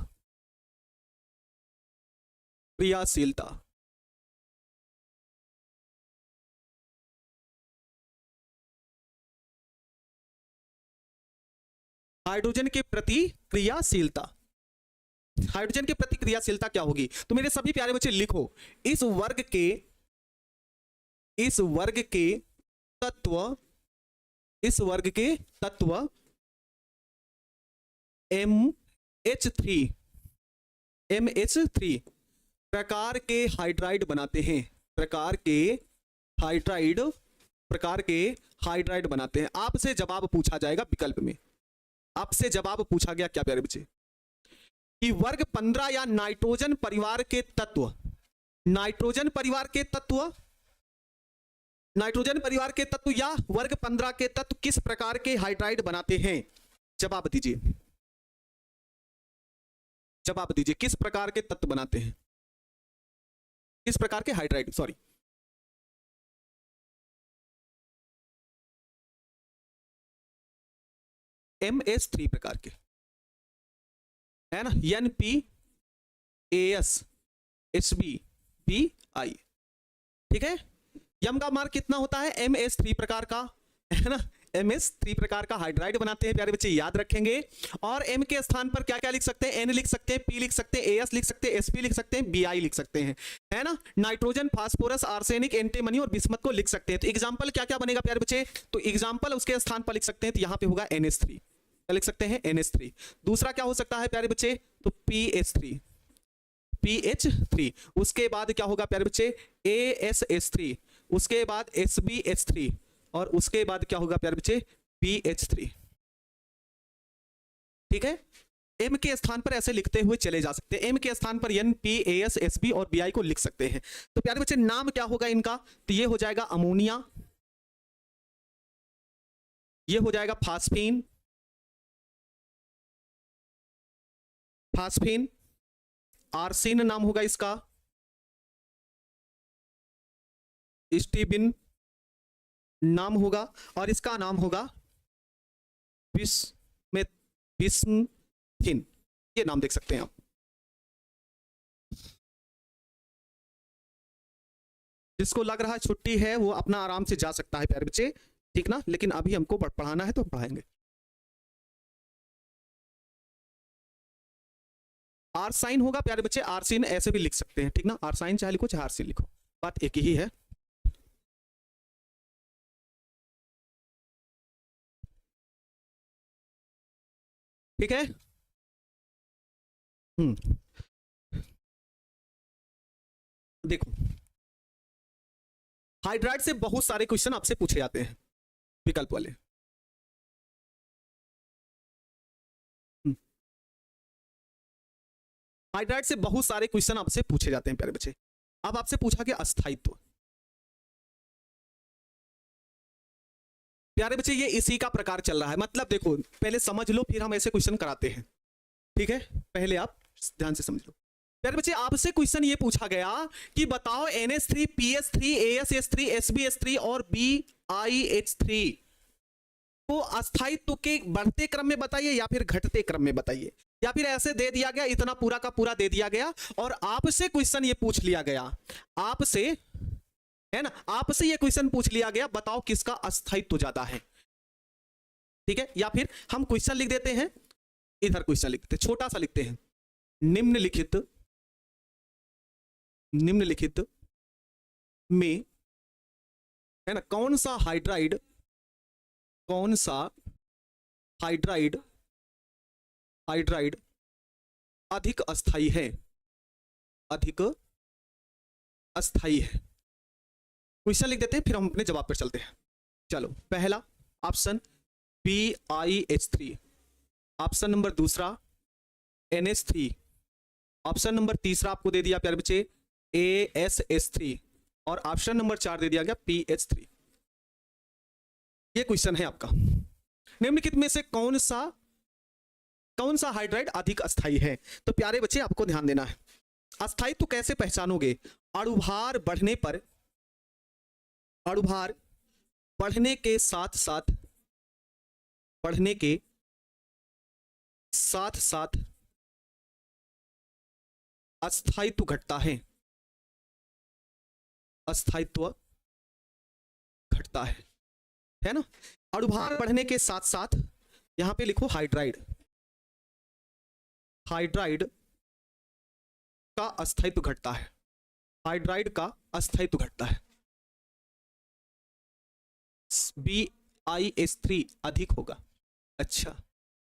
क्रियाशीलता। हाइड्रोजन के प्रति क्रियाशीलता, हाइड्रोजन की प्रतिक्रियाशीलता क्या होगी? तो मेरे सभी प्यारे बच्चे लिखो, इस वर्ग के तत्व, इस वर्ग के तत्व MH3 प्रकार के हाइड्राइड बनाते हैं, प्रकार के हाइड्राइड बनाते हैं। आपसे जवाब पूछा जाएगा विकल्प में, आपसे जवाब पूछा गया क्या प्यारे बच्चे, कि वर्ग 15 या नाइट्रोजन परिवार के तत्व, नाइट्रोजन परिवार के तत्व या वर्ग 15 के तत्व किस प्रकार के हाइड्राइड बनाते हैं? जवाब दीजिए, जवाब दीजिए, किस प्रकार के तत्व बनाते हैं, किस प्रकार के हाइड्राइड, सॉरी। MS3 प्रकार के, है ना, NPASHBBI। ठीक है, यम का मार्क कितना होता है? MS3 प्रकार का, है ना, MS3 प्रकार का हाइड्राइड बनाते हैं प्यारे बच्चे, याद रखेंगे। और M के स्थान पर क्या क्या लिख सकते हैं? N लिख सकते हैं, P लिख सकते हैं, AS लिख सकते हैं, SP लिख सकते हैं, BI लिख सकते हैं, है ना। नाइट्रोजन, फास्फोरस, आर्सेनिक, एंटीमनी और बिस्मथ को लिख सकते हैं। तो एग्जांपल क्या क्या बनेगा प्यारे बच्चे? तो एग्जांपल उसके स्थान पर लिख सकते हैं, तो यहां पे होगा NH3, क्या लिख सकते हैं? NH3। दूसरा क्या हो सकता है प्यारे बच्चे? तो PH3। उसके बाद क्या होगा प्यारे बच्चे? ASH3, उसके बाद SBH3, और उसके बाद क्या होगा प्यारे बच्चे? BH3। ठीक है, M के स्थान पर ऐसे लिखते हुए चले जा सकते हैं, M के स्थान पर N, P, AS, SB और BI को लिख सकते हैं। तो प्यारे बच्चे नाम क्या होगा इनका? तो ये हो जाएगा अमोनिया, ये हो जाएगा फास्फीन, आर्सिन नाम होगा इसका, स्टीबिन नाम होगा, और इसका नाम होगा बिस्मथिन। ये नाम देख सकते हैं आप। जिसको लग रहा है छुट्टी है वो अपना आराम से जा सकता है प्यारे बच्चे, ठीक ना, लेकिन अभी हमको पढ़ाना है तो पढ़ाएंगे। आरसाइन होगा प्यारे बच्चे, आरसीन ऐसे भी लिख सकते हैं, ठीक ना, आरसाइन चाहे लिखो चाहे आरसीन लिखो, बात एक ही है। ठीक है, देखो, हाइड्राइड से बहुत सारे क्वेश्चन आपसे पूछे जाते हैं, विकल्प वाले। हाइड्राइड से बहुत सारे क्वेश्चन आपसे पूछे जाते हैं प्यारे बच्चे। अब आपसे पूछा गया अस्थायित्व, प्यारे बच्चे ये इसी का प्रकार चल रहा है। मतलब देखो पहले समझ लो फिर हम ऐसे क्वेश्चन कराते हैं, ठीक है, पहले आप ध्यान से समझ लो। प्यारे बच्चे आपसे क्वेश्चन ये पूछा गया कि बताओ NH3 PS3 ASS3 SbS3 और BiH3 को अस्थायित्व के बढ़ते क्रम में बताइए या फिर घटते क्रम में बताइए, या फिर ऐसे दे दिया गया, इतना पूरा का पूरा दे दिया गया और आपसे क्वेश्चन ये पूछ लिया गया, आपसे है ना, आपसे ये क्वेश्चन पूछ लिया गया बताओ किसका अस्थायित्व ज्यादा है, ठीक है। या फिर हम क्वेश्चन लिख देते हैं, इधर क्वेश्चन लिखते हैं, छोटा सा लिखते हैं, निम्नलिखित में है ना कौन सा हाइड्राइड अधिक अस्थाई है, क्वेश्चन लिख देते हैं फिर हम अपने जवाब पर चलते हैं। चलो पहला ऑप्शन BiH3, ऑप्शन नंबर दूसरा NH3, ऑप्शन नंबर तीसरा आपको दे दिया प्यारे बच्चे ASS3 और ऑप्शन नंबर 4 दे दिया गया PH3। ये क्वेश्चन है आपका, निम्नलिखित में से कौन सा हाइड्राइड अधिक अस्थाई है। तो प्यारे बच्चे आपको ध्यान देना है, अस्थायित्व कैसे पहचानोगे, अणुभार बढ़ने के साथ साथ अस्थायित्व घटता है, है ना। अणुभार बढ़ने के साथ साथ यहां पे लिखो हाइड्राइड का अस्थायित्व घटता है, BiH3 अधिक होगा। अच्छा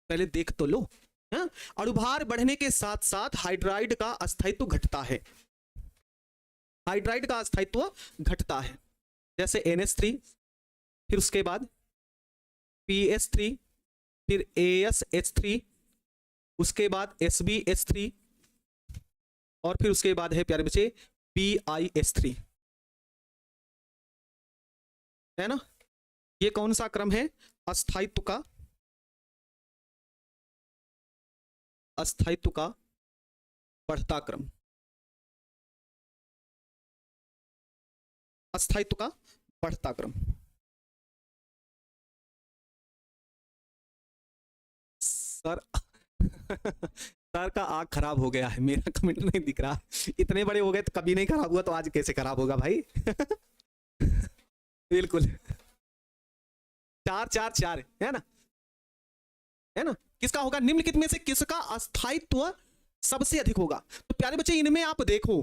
पहले देख तो लो, हाँ? अणुभार बढ़ने के साथ साथ हाइड्राइड का अस्थायित्व घटता है, जैसे NH3 फिर उसके बाद PH3 फिर ASH3 उसके बाद SbH3 और फिर उसके बाद है प्यारे बच्चे BiH3, है ना। ये कौन सा क्रम है, अस्थायित्व का बढ़ता क्रम, अस्थायित्व का बढ़ता क्रम। सर सर का आग खराब हो गया है, मेरा कमेंट नहीं दिख रहा, इतने बड़े हो गए तो कभी नहीं खराब हुआ तो आज कैसे खराब होगा भाई। बिल्कुल 4 है ना, किसका होगा, निम्नलिखित में से किसका अस्थायित्व सबसे अधिक होगा। तो प्यारे बच्चे इनमें आप देखो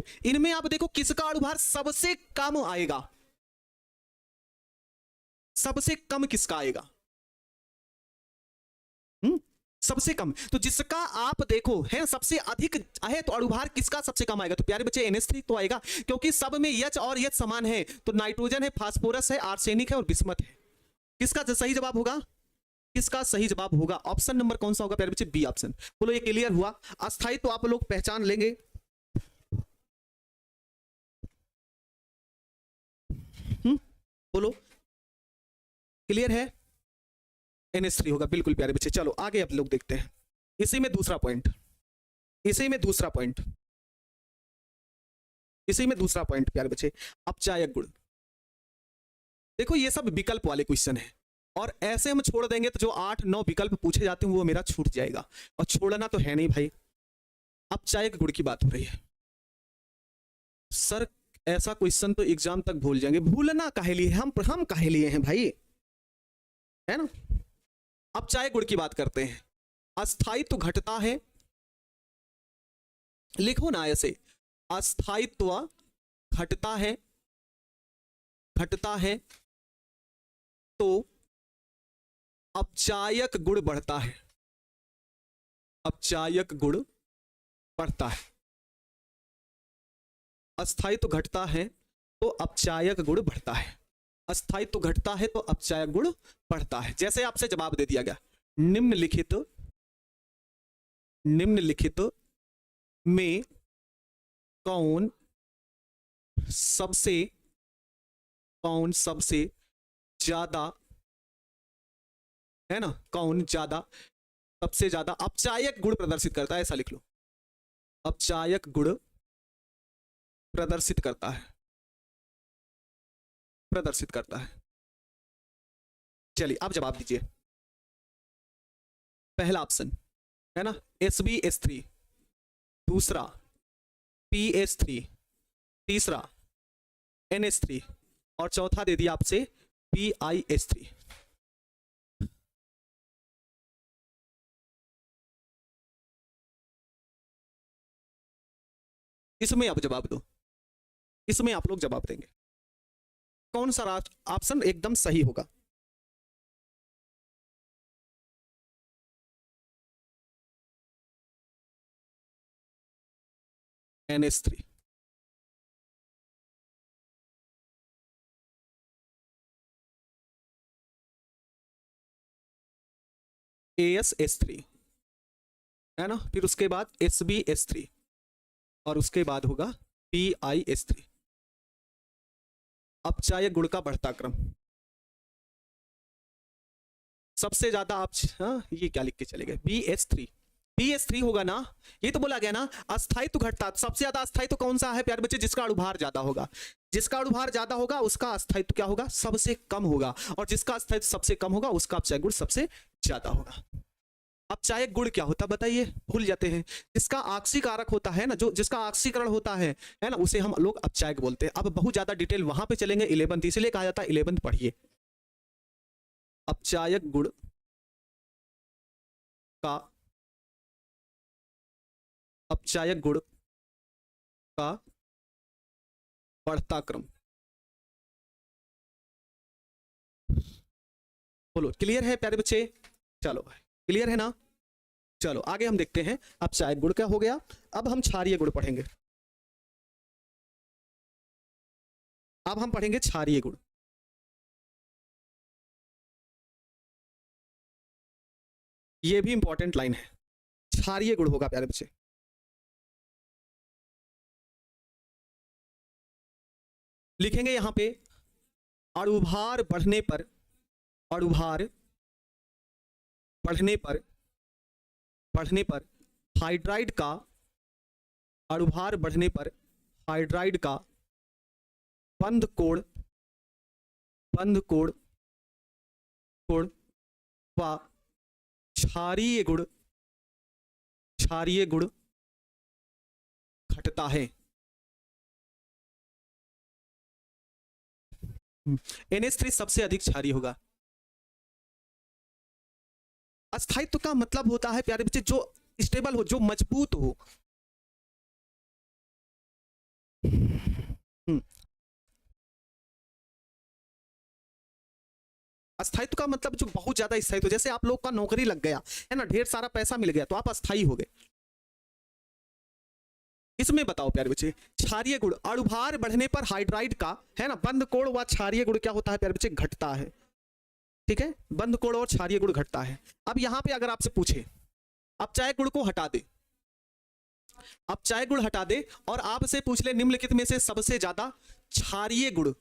किसका अणुभार सबसे कम आएगा, सबसे कम किसका आएगा, सबसे कम। तो जिसका आप देखो है सबसे अधिक है तो अणुभार किसका सबसे कम आएगा, तो प्यारे बच्चे NH3 तो आएगा, क्योंकि सब में H और H समान है, तो नाइट्रोजन है, फास्फोरस है, आर्सेनिक है और बिस्मथ है। किसका सही जवाब होगा, ऑप्शन नंबर कौन सा होगा प्यारे बच्चे, बी ऑप्शन। बोलो ये क्लियर हुआ, अस्थायित्व तो आप लोग पहचान लेंगे। बोलो क्लियर है, NH3 होगा, बिल्कुल प्यारे बच्चे। चलो आगे आप लोग देखते हैं, इसी में दूसरा पॉइंट प्यारे बच्चे, अपचायक गुण। देखो ये सब विकल्प वाले क्वेश्चन है और ऐसे हम छोड़ देंगे तो जो 8-9 विकल्प पूछे जाते हैं वो मेरा छूट जाएगा, और छोड़ना तो है नहीं भाई। अपचायक गुण की बात हो रही है, सर ऐसा क्वेश्चन तो एग्जाम तक भूल जाएंगे, भूलना काहे लिए, हम काहे लिए हैं भाई, है ना। अपचायक गुण की बात करते हैं, अस्थायित्व घटता है, लिखो ना ऐसे, अस्थायित्व घटता है तो अपचायक गुण बढ़ता है, अस्थायित्व घटता है तो अपचायक गुण बढ़ता है, अस्थायित्व घटता है तो अपचायक गुण बढ़ता है। जैसे आपसे जवाब दे दिया गया, निम्नलिखित में कौन सबसे ज्यादा है ना, कौन ज्यादा, सबसे ज्यादा अपचायक गुण प्रदर्शित करता है, ऐसा लिख लो, अपचायक गुण प्रदर्शित करता है, प्रदर्शित करता है। चलिए आप जवाब दीजिए। पहला ऑप्शन है ना SbS3, दूसरा PS3, तीसरा NH3 और चौथा दे दिया आपसे PiS3। इसमें आप जवाब दो, इसमें आप लोग जवाब देंगे कौन सा ऑप्शन एकदम सही होगा। NH3, AsS3 है ना, फिर उसके बाद SbS3 और उसके बाद होगा PiS3। अपचायक गुण का बढ़ता क्रम सबसे ज्यादा आप, हाँ ये क्या लिख के चले गए, BS3 होगा ना, ये तो बोला गया ना अस्थायित्व घटता, सबसे ज्यादा अस्थायित्व कौन सा है प्यारे बच्चे, जिसका अणुभार ज्यादा होगा, जिसका अणुभार ज्यादा होगा उसका अस्थायित्व क्या होगा, सबसे कम होगा, और जिसका अस्थायित्व सबसे कम होगा उसका अपचायक गुण सबसे ज्यादा होगा। अपचायक गुण क्या होता बताइए, भूल जाते हैं, जिसका आक्सीकारक होता है ना, जो जिसका आक्सीकरण होता है ना, उसे हम लोग अपचायक बोलते हैं। अब बहुत ज्यादा डिटेल वहां पे चलेंगे 11th, इसलिए कहा जाता है 11th पढ़िए। अपचायक गुण का, अपचायक गुण का बढ़ता क्रम, बोलो क्लियर है प्यारे बच्चे, चलो क्लियर है ना, चलो आगे हम देखते हैं। अपचायक गुण क्या हो गया, अब हम क्षारीय गुण पढ़ेंगे, अब हम पढ़ेंगे क्षारीय गुण। ये भी इंपॉर्टेंट लाइन है, क्षारीय गुण होगा प्यारे बच्चे, लिखेंगे यहां पे अणुभार बढ़ने पर, अणुभार बढ़ने पर, बढ़ने पर हाइड्राइड का, अणुभार बढ़ने पर हाइड्राइड का बंध कोण, बंध कोण, कोण व क्षारीय गुण, क्षारीय गुण घटता है। NH3 सबसे अधिक क्षारीय होगा। अस्थायित्व का मतलब होता है प्यारे बच्चे जो स्टेबल हो, जो मजबूत हो। अस्थायित्व का मतलब जो बहुत ज्यादा स्थायित्व, जैसे आप लोग का नौकरी लग गया है ना, ढेर सारा पैसा मिल गया तो आप अस्थायी हो गए। इसमें बताओ प्यारे बच्चे, क्षारीय गुण अणुभार बढ़ने पर हाइड्राइड का है ना बंध कोण व क्षारीय गुण क्या होता है प्यारे बच्चे, घटता है। ठीक है, बंध कोण और क्षारीय गुण घटता है। अब यहां पे अगर आपसे पूछे अपचायक गुण को हटा दे, अपचायक गुण हटा दे और आपसे पूछ ले निम्नलिखित में से सबसे ज्यादा क्षारीय गुण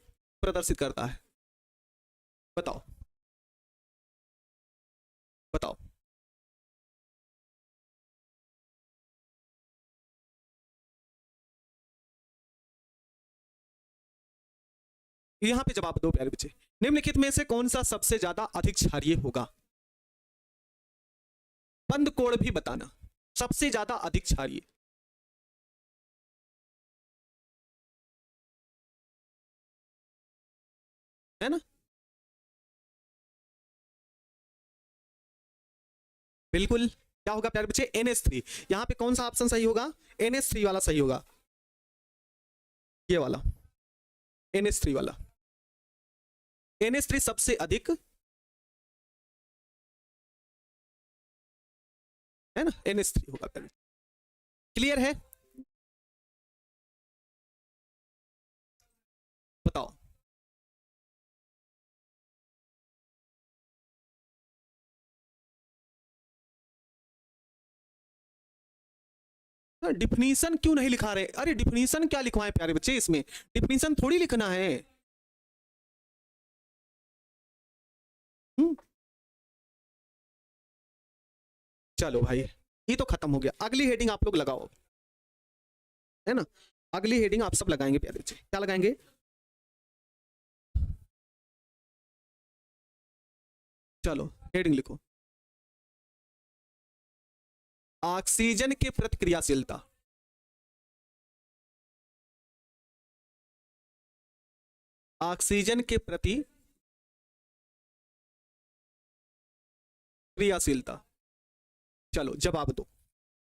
प्रदर्शित करता है, बताओ बताओ। यहां पे जवाब दो प्यारे बच्चे, निम्नलिखित में से कौन सा सबसे ज्यादा अधिक क्षारीय होगा, बंध कोण भी बताना, सबसे ज्यादा अधिक क्षारीय। है ना, बिल्कुल क्या होगा प्यारे बच्चे, NH3। यहां पे कौन सा ऑप्शन सही होगा, NH3 वाला सही होगा, ये वाला NH3 वाला। NH3 सबसे अधिक है ना, NH3 होगा प्यारे। क्लियर है, बताओ। डिफिनीशन क्यों नहीं लिखा रहे, अरे डिफिनीशन क्या लिखवाएं प्यारे बच्चे, इसमें डिफिनीशन थोड़ी लिखना है। चलो भाई ये तो खत्म हो गया। अगली हेडिंग आप लोग लगाओ, है ना। अगली हेडिंग आप सब लगाएंगे प्यारे बच्चे, क्या लगाएंगे? चलो हेडिंग लिखो, ऑक्सीजन की प्रतिक्रियाशीलता। ऑक्सीजन के प्रति क्रियाशीलता। चलो जवाब दो।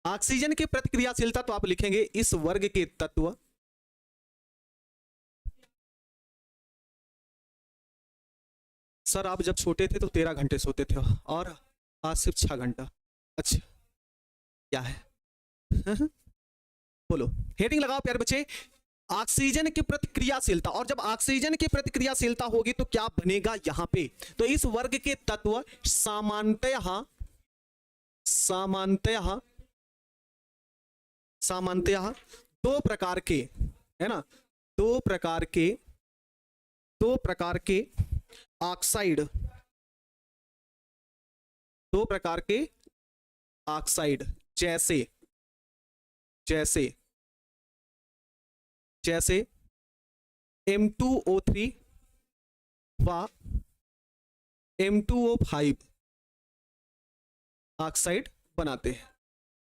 ऑक्सीजन की प्रतिक्रियाशीलता तो आप लिखेंगे इस वर्ग के तत्व सर आप जब छोटे थे तो 13 घंटे सोते थे और आज सिर्फ 6 घंटा। अच्छा क्या है? बोलो, हेडिंग लगाओ प्यारे बच्चे, ऑक्सीजन की प्रतिक्रियाशीलता। और जब ऑक्सीजन की प्रतिक्रियाशीलता होगी तो क्या बनेगा यहां पे? तो इस वर्ग के तत्व सामान्यतः सामान्यतः सामान्यतः दो प्रकार के, है ना, दो प्रकार के ऑक्साइड, दो प्रकार के ऑक्साइड जैसे M2O3 व M2O5 ऑक्साइड बनाते हैं।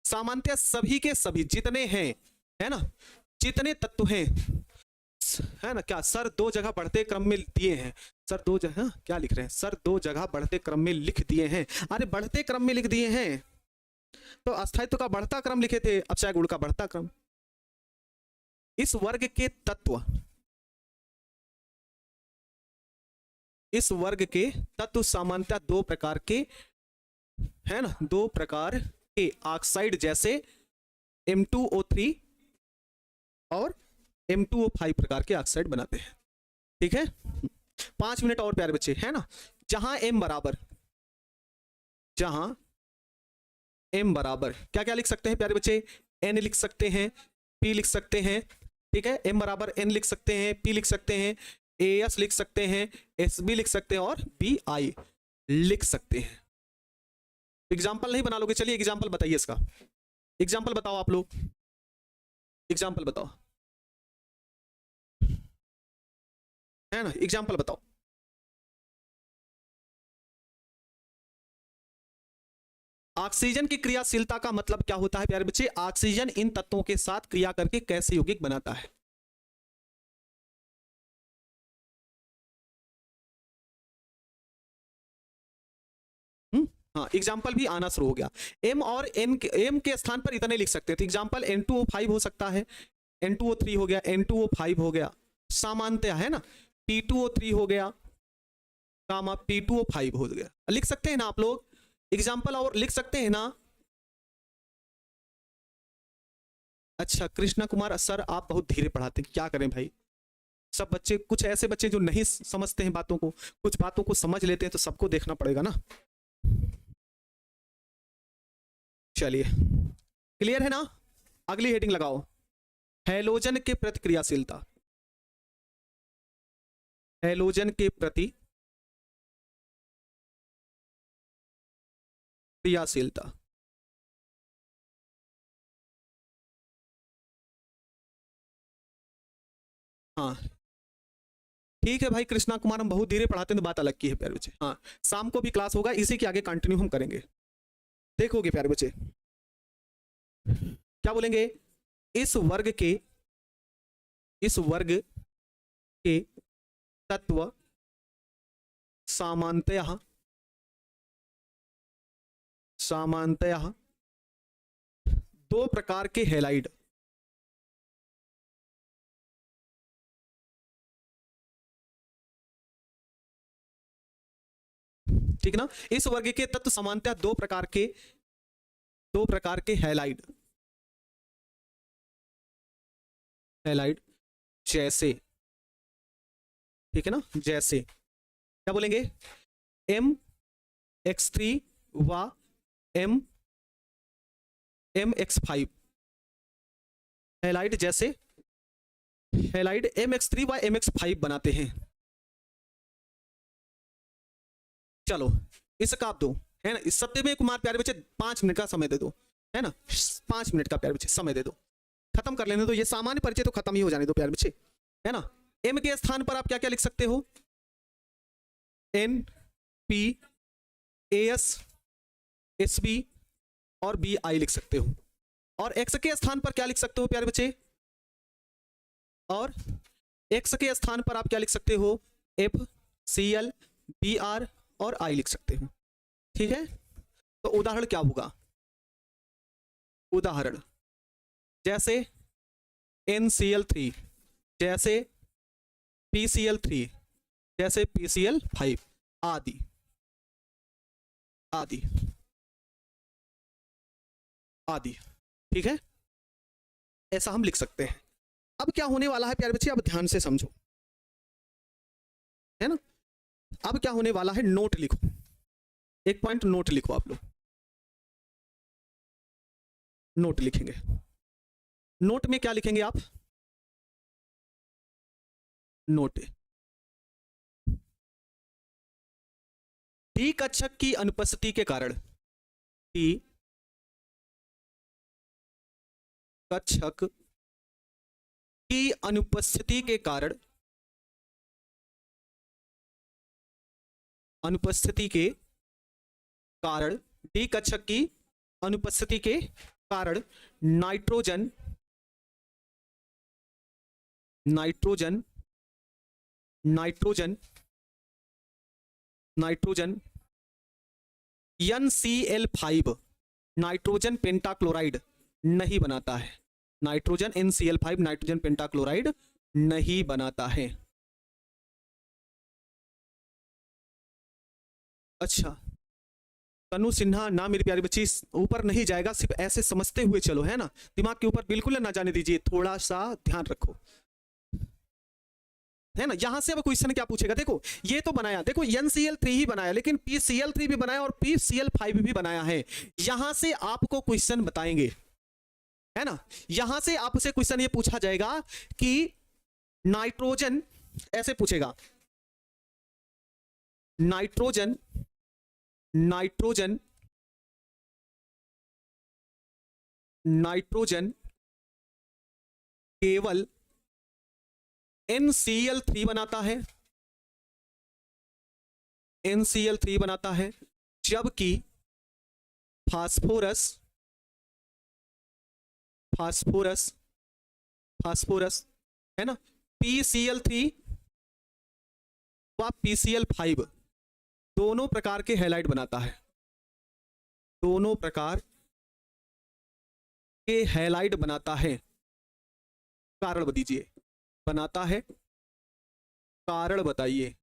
सामान्यतः सभी के सभी जितने हैं, है ना, जितने तत्व हैं, है ना। क्या सर दो जगह बढ़ते क्रम में दिए हैं? सर दो जगह क्या लिख रहे हैं? सर दो जगह बढ़ते क्रम में लिख दिए हैं। अरे बढ़ते क्रम में लिख दिए हैं तो अस्थायित्व का बढ़ता क्रम लिखे थे, अपचय गुण का बढ़ता क्रम। इस वर्ग के तत्व, इस वर्ग के तत्व सामान्यतः दो प्रकार के, है ना, दो प्रकार के ऑक्साइड जैसे M2O3 और M2O5 प्रकार के ऑक्साइड बनाते हैं। ठीक है, 5 मिनट और प्यारे बच्चे, है ना। जहां M बराबर क्या क्या लिख सकते हैं प्यारे बच्चे? N लिख सकते हैं, P लिख सकते हैं। ठीक है, M बराबर N लिख सकते हैं, P लिख सकते हैं, AS लिख सकते हैं, SB लिख सकते हैं और BI लिख सकते हैं। एग्जाम्पल नहीं बना लोगे? चलिए एग्जाम्पल बताइए इसका। एग्जाम्पल बताओ आप लोग, एग्जाम्पल बताओ, है ना, एग्जाम्पल बताओ। ऑक्सीजन की क्रियाशीलता का मतलब क्या होता है प्यारे बच्चे? ऑक्सीजन इन तत्वों के साथ क्रिया करके कैसे यौगिक बनाता है। हाँ, एग्जाम्पल भी आना शुरू हो गया। M और N के, M के स्थान पर इतने लिख सकते हैं। तो एग्जाम्पल N2O5 हो सकता है, N2O3 हो गया, N2O5 हो गया, सामान्यतः, है ना। P2O3 हो गया, कामा P2O5 हो गया। लिख सकते हैं ना आप लोग? एग्जाम्पल और लिख सकते हैं ना? अच्छा कृष्णा कुमार सर आप बहुत धीरे पढ़ाते हैं, क्या करें भाई। सब बच्चे, कुछ ऐसे बच्चे जो नहीं समझते हैं बातों को, कुछ बातों को समझ लेते हैं, तो सबको देखना पड़ेगा ना। चलिए क्लियर है ना। अगली हेडिंग लगाओ, हैलोजन के प्रतिक्रियाशीलता। हैलोजन के प्रति क्रियाशीलता। हाँ ठीक है भाई कृष्णा कुमार, हम बहुत धीरे पढ़ाते हैं तो बात अलग की है प्यारे बच्चे। हाँ शाम को भी क्लास होगा, इसी के आगे कंटिन्यू हम करेंगे, देखोगे प्यारे बच्चे। क्या बोलेंगे? इस वर्ग के तत्व सामान्यतः दो प्रकार के हैलाइड, ठीक ना। इस वर्ग के तत्व सामान्यतः दो प्रकार के हैलाइड जैसे, ठीक है ना, जैसे क्या बोलेंगे? MX3 व MX5 हैलाइड, जैसे हैलाइड MX3 व MX5 बनाते हैं। चलो इसका आप दो, है ना। इस सत्यमेव कुमार प्यारे बच्चे 5 मिनट का समय दे दो, है ना, 5 मिनट का प्यारे बच्चे समय दे दो, खत्म कर लेने दो। ये सामान्य परिचय तो खत्म ही हो जाने दो प्यारे बच्चे, है ना। एम के स्थान पर आप क्या क्या लिख सकते हो, N, P, S, S B और बी आई लिख सकते हो। और एक्स के स्थान पर क्या लिख सकते हो प्यारे बच्चे, और एक्स के स्थान पर आप क्या लिख सकते हो, F, C L, B R और आई लिख सकते हो। ठीक है, तो उदाहरण क्या होगा, उदाहरण जैसे NCl3, जैसे PCl3, जैसे PCl5 आदि आदि आदि। ठीक है, ऐसा हम लिख सकते हैं। अब क्या होने वाला है प्यारे बच्चे, अब ध्यान से समझो, है ना। अब क्या होने वाला है, नोट लिखो, एक पॉइंट नोट लिखो आप लोग, नोट लिखेंगे। नोट में क्या लिखेंगे आप, नोट डी कक्षक की अनुपस्थिति के कारण, डी कक्षक की अनुपस्थिति के कारण, अनुपस्थिति के कारण, डी कक्षक की अनुपस्थिति के कारण nitrogen, nitrogen, nitrogen, nitrogen NCl5 nitrogen pentachloride नहीं बनाता है, नाइट्रोजन NCl5 नाइट्रोजन पेंटाक्लोराइड नहीं बनाता है। अच्छा, तनु सिन्हा ना मेरी प्यारी बच्ची, ऊपर नहीं जाएगा, सिर्फ ऐसे समझते हुए चलो, है ना, दिमाग के ऊपर बिल्कुल ना जाने दीजिए, थोड़ा सा ध्यान रखो, है ना। यहां से अब क्वेश्चन क्या पूछेगा, देखो ये तो बनाया, देखो NCl3 ही बनाया, लेकिन PCl3 भी बनाया और PCl5 भी बनाया है। यहां से आपको क्वेश्चन बताएंगे, है ना, यहां से आपसे क्वेश्चन ये पूछा जाएगा कि नाइट्रोजन, ऐसे पूछेगा, नाइट्रोजन, नाइट्रोजन, नाइट्रोजन केवल NCl3 बनाता है, NCl3 बनाता है, जबकि फास्फोरस, फास्फोरस, फास्फोरस, है ना, PCl3 व PCl5 दोनों प्रकार के हैलाइड बनाता है, दोनों प्रकार के हैलाइड बनाता है। कारण दीजिए, बनाता है, कारण बताइए,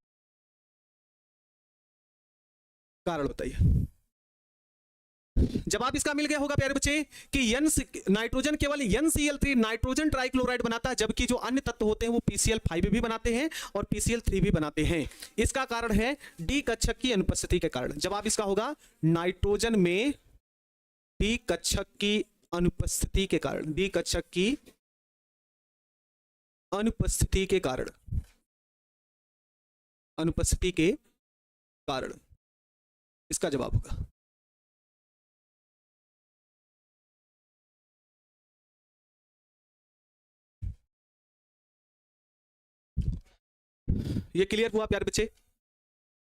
कारण बताइए। जवाब इसका मिल गया होगा प्यारे बच्चे कि नाइट्रोजन केवल NCl3 नाइट्रोजन ट्राइक्लोराइड बनाता है, जबकि जो अन्य तत्व होते हैं वो PCl5 भी बनाते हैं और PCl3 भी बनाते हैं। इसका कारण है डी कक्षक की अनुपस्थिति के कारण। जवाब इसका होगा नाइट्रोजन में डी कक्षक की अनुपस्थिति के कारण, डी कक्षक की अनुपस्थिति के कारण, अनुपस्थिति के कारण इसका जवाब होगा। ये क्लियर हुआ प्यारे बच्चे।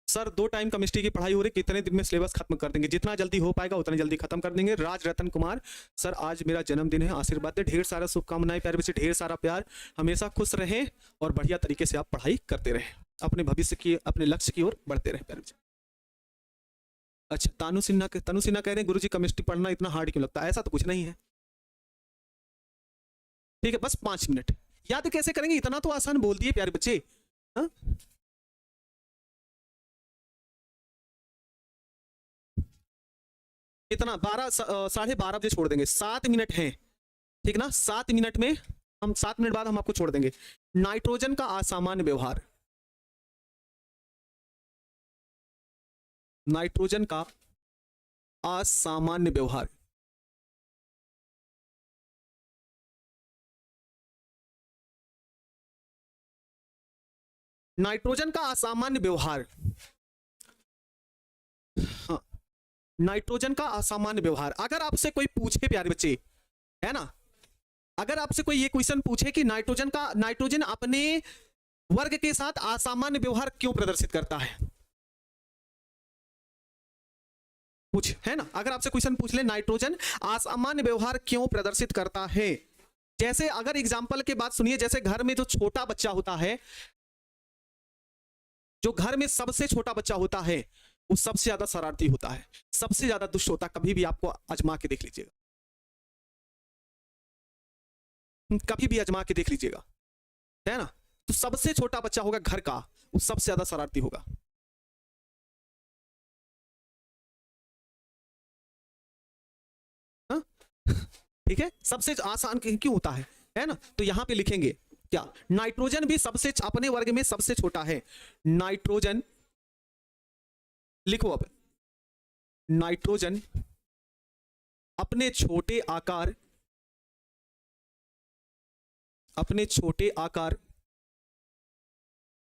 सर 2 टाइम केमिस्ट्री की पढ़ाई हो रही, कितने दिन में सिलेबस खत्म कर देंगे, जितना जल्दी हो पाएगा उतना जल्दी खत्म कर देंगे। राज रतन कुमार सर, आज मेरा जन्मदिन है, आशीर्वाद दे, ढेर सारा शुभकामनाएं प्यारे बच्चे, ढेर सारा प्यार, हमेशा खुश रहें और बढ़िया तरीके से आप पढ़ाई करते रहें, अपने भविष्य की, अपने लक्ष्य की ओर बढ़ते रहें प्यारे बच्चे। अच्छा, तनु सिन्हा कह रहे हैं गुरुजी केमिस्ट्री पढ़ना इतना हार्ड क्यों लगता है, ऐसा तो कुछ नहीं है। ठीक है, बस 5 मिनट याद कैसे करेंगे, इतना तो आसान बोल दिए प्यारे बच्चे। हाँ, इतना 12 साढ़े 12 बजे छोड़ देंगे, 7 मिनट हैं, ठीक ना, 7 मिनट में हम, 7 मिनट बाद हम आपको छोड़ देंगे। नाइट्रोजन का असामान्य व्यवहार, नाइट्रोजन का असामान्य व्यवहार, नाइट्रोजन का असामान्य व्यवहार, हाँ, नाइट्रोजन का असामान्य व्यवहार। अगर आपसे कोई पूछे प्यारे बच्चे, है ना, अगर आपसे कोई ये क्वेश्चन पूछे कि नाइट्रोजन अपने वर्ग के साथ असामान्य व्यवहार क्यों प्रदर्शित करता है, पूछ, है ना, अगर आपसे क्वेश्चन पूछ ले नाइट्रोजन असामान्य व्यवहार क्यों प्रदर्शित करता है, जैसे अगर एग्जांपल के बात सुनिए, जैसे घर में जो छोटा बच्चा होता है, जो घर में सबसे छोटा बच्चा होता है, वो सबसे ज्यादा शरारती होता है, सबसे ज्यादा दुष्ट होता है। कभी भी आपको आजमा के देख लीजिएगा, कभी भी आजमा के देख लीजिएगा, है ना, तो सबसे छोटा बच्चा होगा घर का, वो सबसे ज्यादा शरारती होगा। हाँ? ठीक है, सबसे आसान क्यों होता है ना, तो यहां पे लिखेंगे क्या, नाइट्रोजन भी सबसे अपने वर्ग में सबसे छोटा है। नाइट्रोजन लिखो, अब नाइट्रोजन अपने छोटे आकार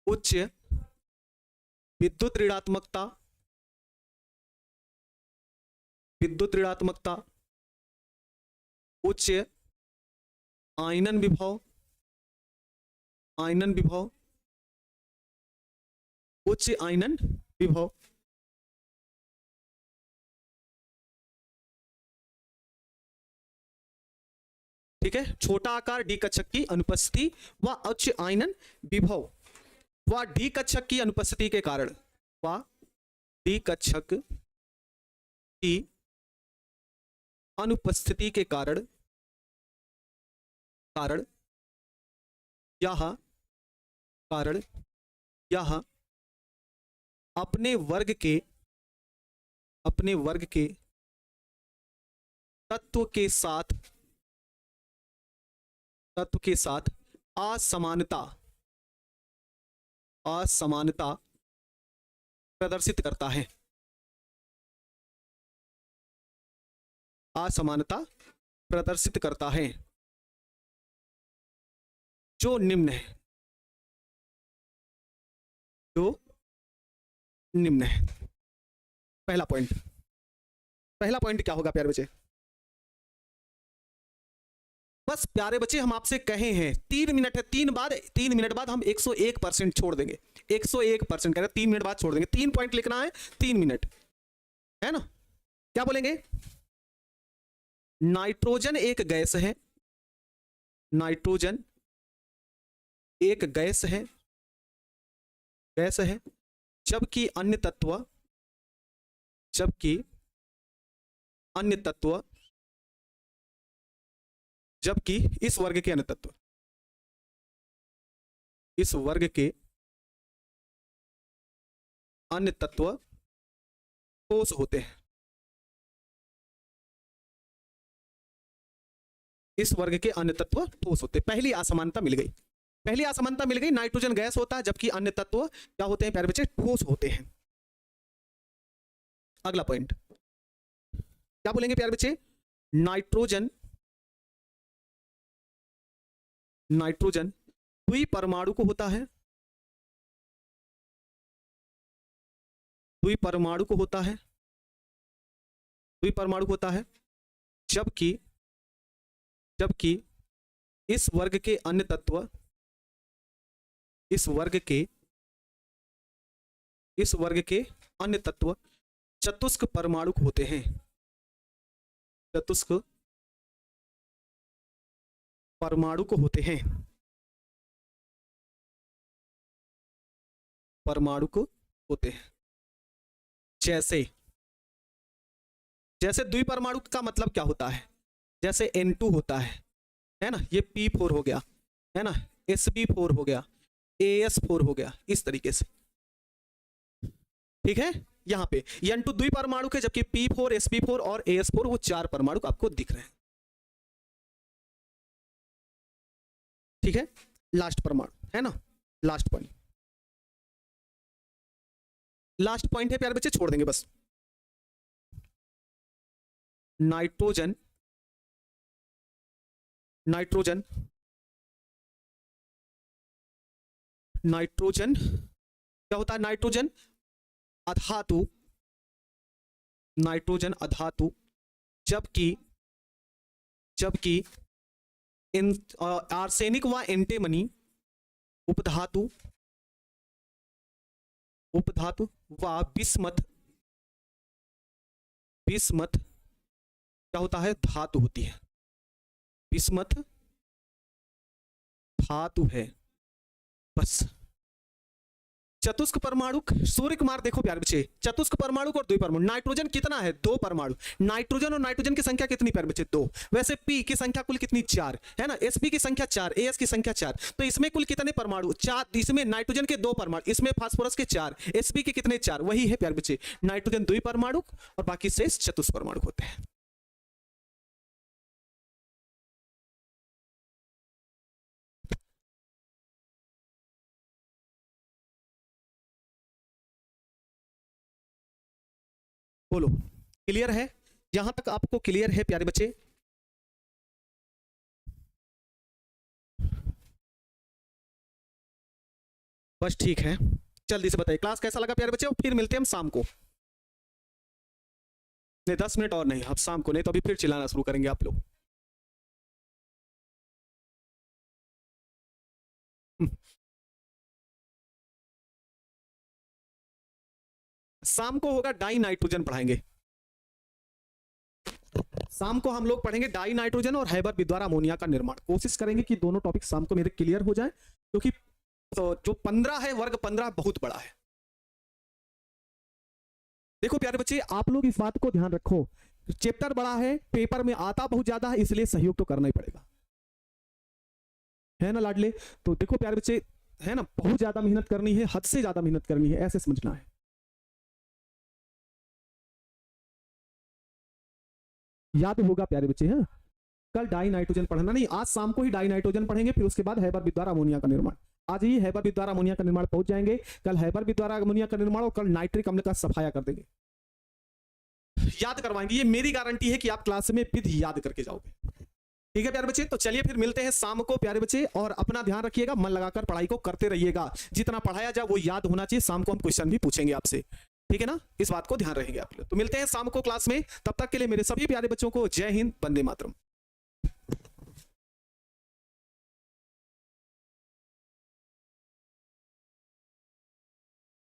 उच्च विद्युत ऋणात्मकता उच्च आयनन विभव उच्च आयनन विभव, ठीक है, छोटा आकार डी कक्षक की अनुपस्थिति व उच्च आयनन विभव व डी कक्षक की अनुपस्थिति के कारण यह अपने वर्ग के तत्व के साथ असमानता प्रदर्शित करता है। असमानता प्रदर्शित करता है जो निम्न है। पहला पॉइंट क्या होगा प्यारे बच्चे, बस प्यारे बच्चे हम आपसे कहे हैं 3 मिनट है, 3 मिनट बाद हम 101% छोड़ देंगे, 101% कह रहे 3 मिनट बाद छोड़ देंगे। 3 पॉइंट लिखना है, 3 मिनट, है ना। क्या बोलेंगे, नाइट्रोजन एक गैस है, नाइट्रोजन एक गैस है, जबकि अन्य तत्व जबकि इस वर्ग के अन्य तत्व ठोस होते हैं। इस वर्ग के अन्य तत्व ठोस होते हैं। पहली असमानता मिल गई, नाइट्रोजन गैस होता है जबकि अन्य तत्व क्या होते हैं प्यारे बच्चे, ठोस होते हैं। अगला पॉइंट क्या बोलेंगे प्यारे बच्चे, नाइट्रोजन द्विपरमाणु को होता है, जबकि इस वर्ग के अन्य तत्व चतुष्क परमाणु होते हैं, जैसे द्विपरमाणु का मतलब क्या होता है, जैसे N2 होता है ना, ये P4 हो गया, है ना, Sp4 हो गया, AS4 हो गया, इस तरीके से, ठीक है। यहां पे N2 द्विपरमाणु के, जबकि P4, Sp4 और AS4 वो 4 परमाणु आपको दिख रहे हैं, ठीक है। लास्ट परमाणु है ना, लास्ट पॉइंट है प्यारे बच्चे, छोड़ देंगे बस। नाइट्रोजन क्या होता है, नाइट्रोजन अधातु नाइट्रोजन अधातु, जबकि आर्सेनिक व एंटीमनी उपधातु व बिस्मथ क्या होता है, धातु होती है, बिस्मथ धातु है। बस चतुष्क परमाणु, सूर्य कुमार देखो प्यारे बच्चे, चतुष्क परमाणु और द्विपरमाणु। नाइट्रोजन कितना है, 2 परमाणु। नाइट्रोजन और नाइट्रोजन की संख्या कितनी प्यारे बच्चे, 2। वैसे पी की संख्या कुल कितनी, 4 है ना। एसपी की संख्या 4, एएस की संख्या 4, तो इसमें कुल कितने परमाणु, 4। इसमें नाइट्रोजन के 2 परमाणु, इसमें फास्फोरस के 4, एसपी के कितने, 4। वही है प्यारे बच्चे, नाइट्रोजन द्विपरमाणु और बाकी शेष चतुष्क परमाणु होते हैं। बोलो क्लियर है, यहां तक आपको क्लियर है प्यारे बच्चे? बस ठीक है, जल्दी से बताइए क्लास कैसा लगा प्यारे बच्चे, और फिर मिलते हैं हम शाम को। नहीं 10 मिनट और नहीं, अब शाम को, नहीं तो अभी फिर चिल्लाना शुरू करेंगे आप लोग। शाम को होगा डाई नाइट्रोजन पढ़ाएंगे, शाम को हम लोग पढ़ेंगे डाई नाइट्रोजन और हैबर विद्वार अमोनिया का निर्माण। कोशिश करेंगे कि दोनों टॉपिक शाम को मेरे क्लियर हो जाए, क्योंकि जो 15 है, वर्ग 15 बहुत बड़ा है। देखो प्यारे बच्चे, आप लोग इस बात को ध्यान रखो, चैप्टर बड़ा है, पेपर में आता बहुत ज्यादा है, इसलिए सहयोग तो करना ही पड़ेगा, है ना लाडले। तो देखो प्यारे बच्चे, है ना, बहुत ज्यादा मेहनत करनी है, हद से ज्यादा मेहनत करनी है, ऐसे समझना है। याद होगा प्यारे बच्चे, हैं कल डाई नाइट्रोजन पढ़ना नहीं, आज शाम को ही डाई नाइट्रोजन पढ़ेंगे, फिर उसके बाद हैबर विद्वार अमोनिया का निर्माण। आज ही हैबर विद्वार अमोनिया का निर्माण पहुंच जाएंगे, कल हैबर विद्वार अमोनिया का निर्माण और कल नाइट्रिक अम्ल का सफाया कर देंगे, याद करवाएंगे। ये मेरी गारंटी है कि आप क्लास में विध याद करके जाओगे। ठीक है प्यारे बच्चे, तो चलिए फिर मिलते हैं शाम को प्यारे बच्चे, और अपना ध्यान रखिएगा, मन लगाकर पढ़ाई को करते रहिएगा, जितना पढ़ाया जाए वो याद होना चाहिए। शाम को हम क्वेश्चन भी पूछेंगे आपसे, ठीक है ना, इस बात को ध्यान रहेंगे आप लोग। तो मिलते हैं शाम को क्लास में, तब तक के लिए मेरे सभी प्यारे बच्चों को जय हिंद, वंदे मातरम।